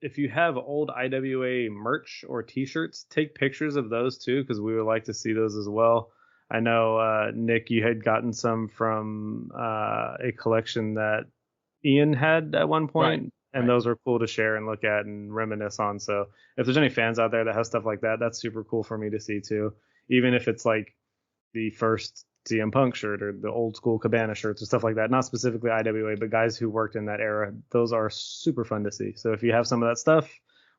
If you have old IWA merch or T-shirts, take pictures of those too, because we would like to see those as well. I know, Nick, you had gotten some from a collection that Ian had at one point, and right. those are cool to share and look at and reminisce on. So if there's any fans out there that have stuff like that, that's super cool for me to see too. Even if it's like the first CM Punk shirt or the old school Cabana shirts or stuff like that, not specifically IWA, but guys who worked in that era, those are super fun to see. So if you have some of that stuff,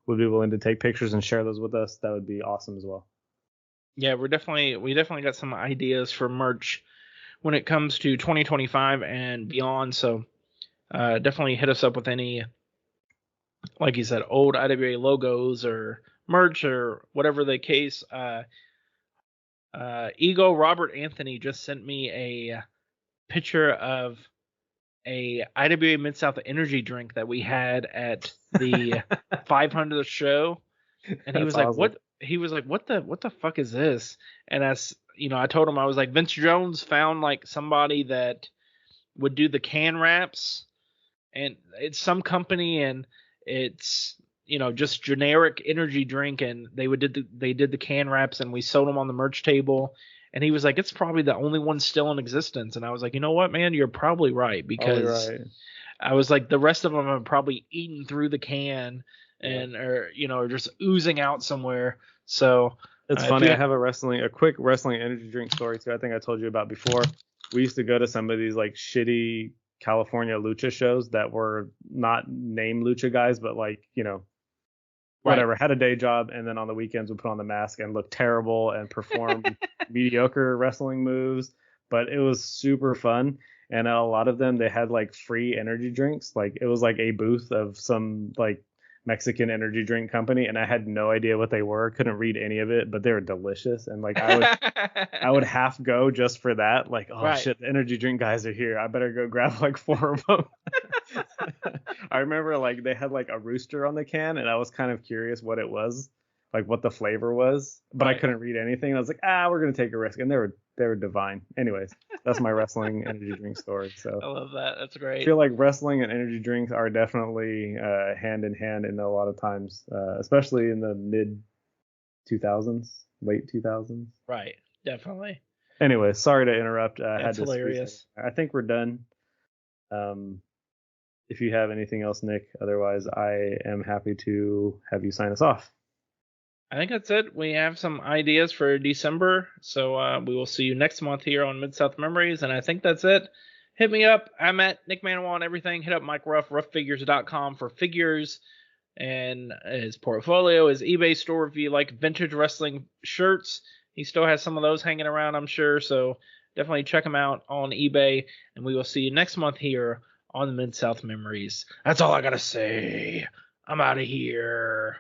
would be willing to take pictures and share those with us, that would be awesome as well. Yeah, we definitely got some ideas for merch when it comes to 2025 and beyond. So definitely hit us up with any, like you said, old IWA logos or merch or whatever the case. Ego Robert Anthony just sent me a picture of a IWA Mid-South energy drink that we had at the 500th show, and he was like, awesome. "What?" He was like, "What the fuck is this?" And as you know, I told him, I was like, Vince Jones found like somebody that would do the can wraps, and it's some company, and it's just generic energy drink, and they did the can wraps, and we sold them on the merch table. And he was like, it's probably the only one still in existence. And I was like, you know what, man, you're probably right, because I was like, the rest of them have probably eaten through the can and are just oozing out somewhere. So it's funny. I have a quick wrestling energy drink story too. I think I told you about before. We used to go to some of these like shitty California lucha shows that were not named lucha guys, but like, whatever, had a day job, and then on the weekends would put on the mask and look terrible and perform mediocre wrestling moves. But it was super fun. And a lot of them, they had like free energy drinks. Like it was like a booth of some like Mexican energy drink company, and I had no idea what they were. Couldn't read any of it, but they were delicious. And like I would half go just for that. Like, oh shit, the energy drink guys are here. I better go grab like 4 of them. I remember like they had like a rooster on the can, and I was kind of curious what it was, like what the flavor was, but I couldn't read anything. I was like, we're gonna take a risk, and they were divine. Anyways, that's my wrestling energy drink story. So I love that. That's great. I feel like wrestling and energy drinks are definitely hand in hand in a lot of times, especially in the mid 2000s, late 2000s. Right, definitely. Anyway, sorry to interrupt. That's hilarious. I think we're done. If you have anything else, Nick, otherwise I am happy to have you sign us off. I think that's it. We have some ideas for December, so we will see you next month here on Midsouth Memories, and I think that's it. Hit me up. I'm at Nick Maniwa on everything. Hit up Mike Ruff, roughfigures.com for figures and his portfolio, his eBay store if you like vintage wrestling shirts. He still has some of those hanging around, I'm sure, so definitely check him out on eBay, and we will see you next month here on the Midsouth Memories. That's all I gotta say. I'm out of here.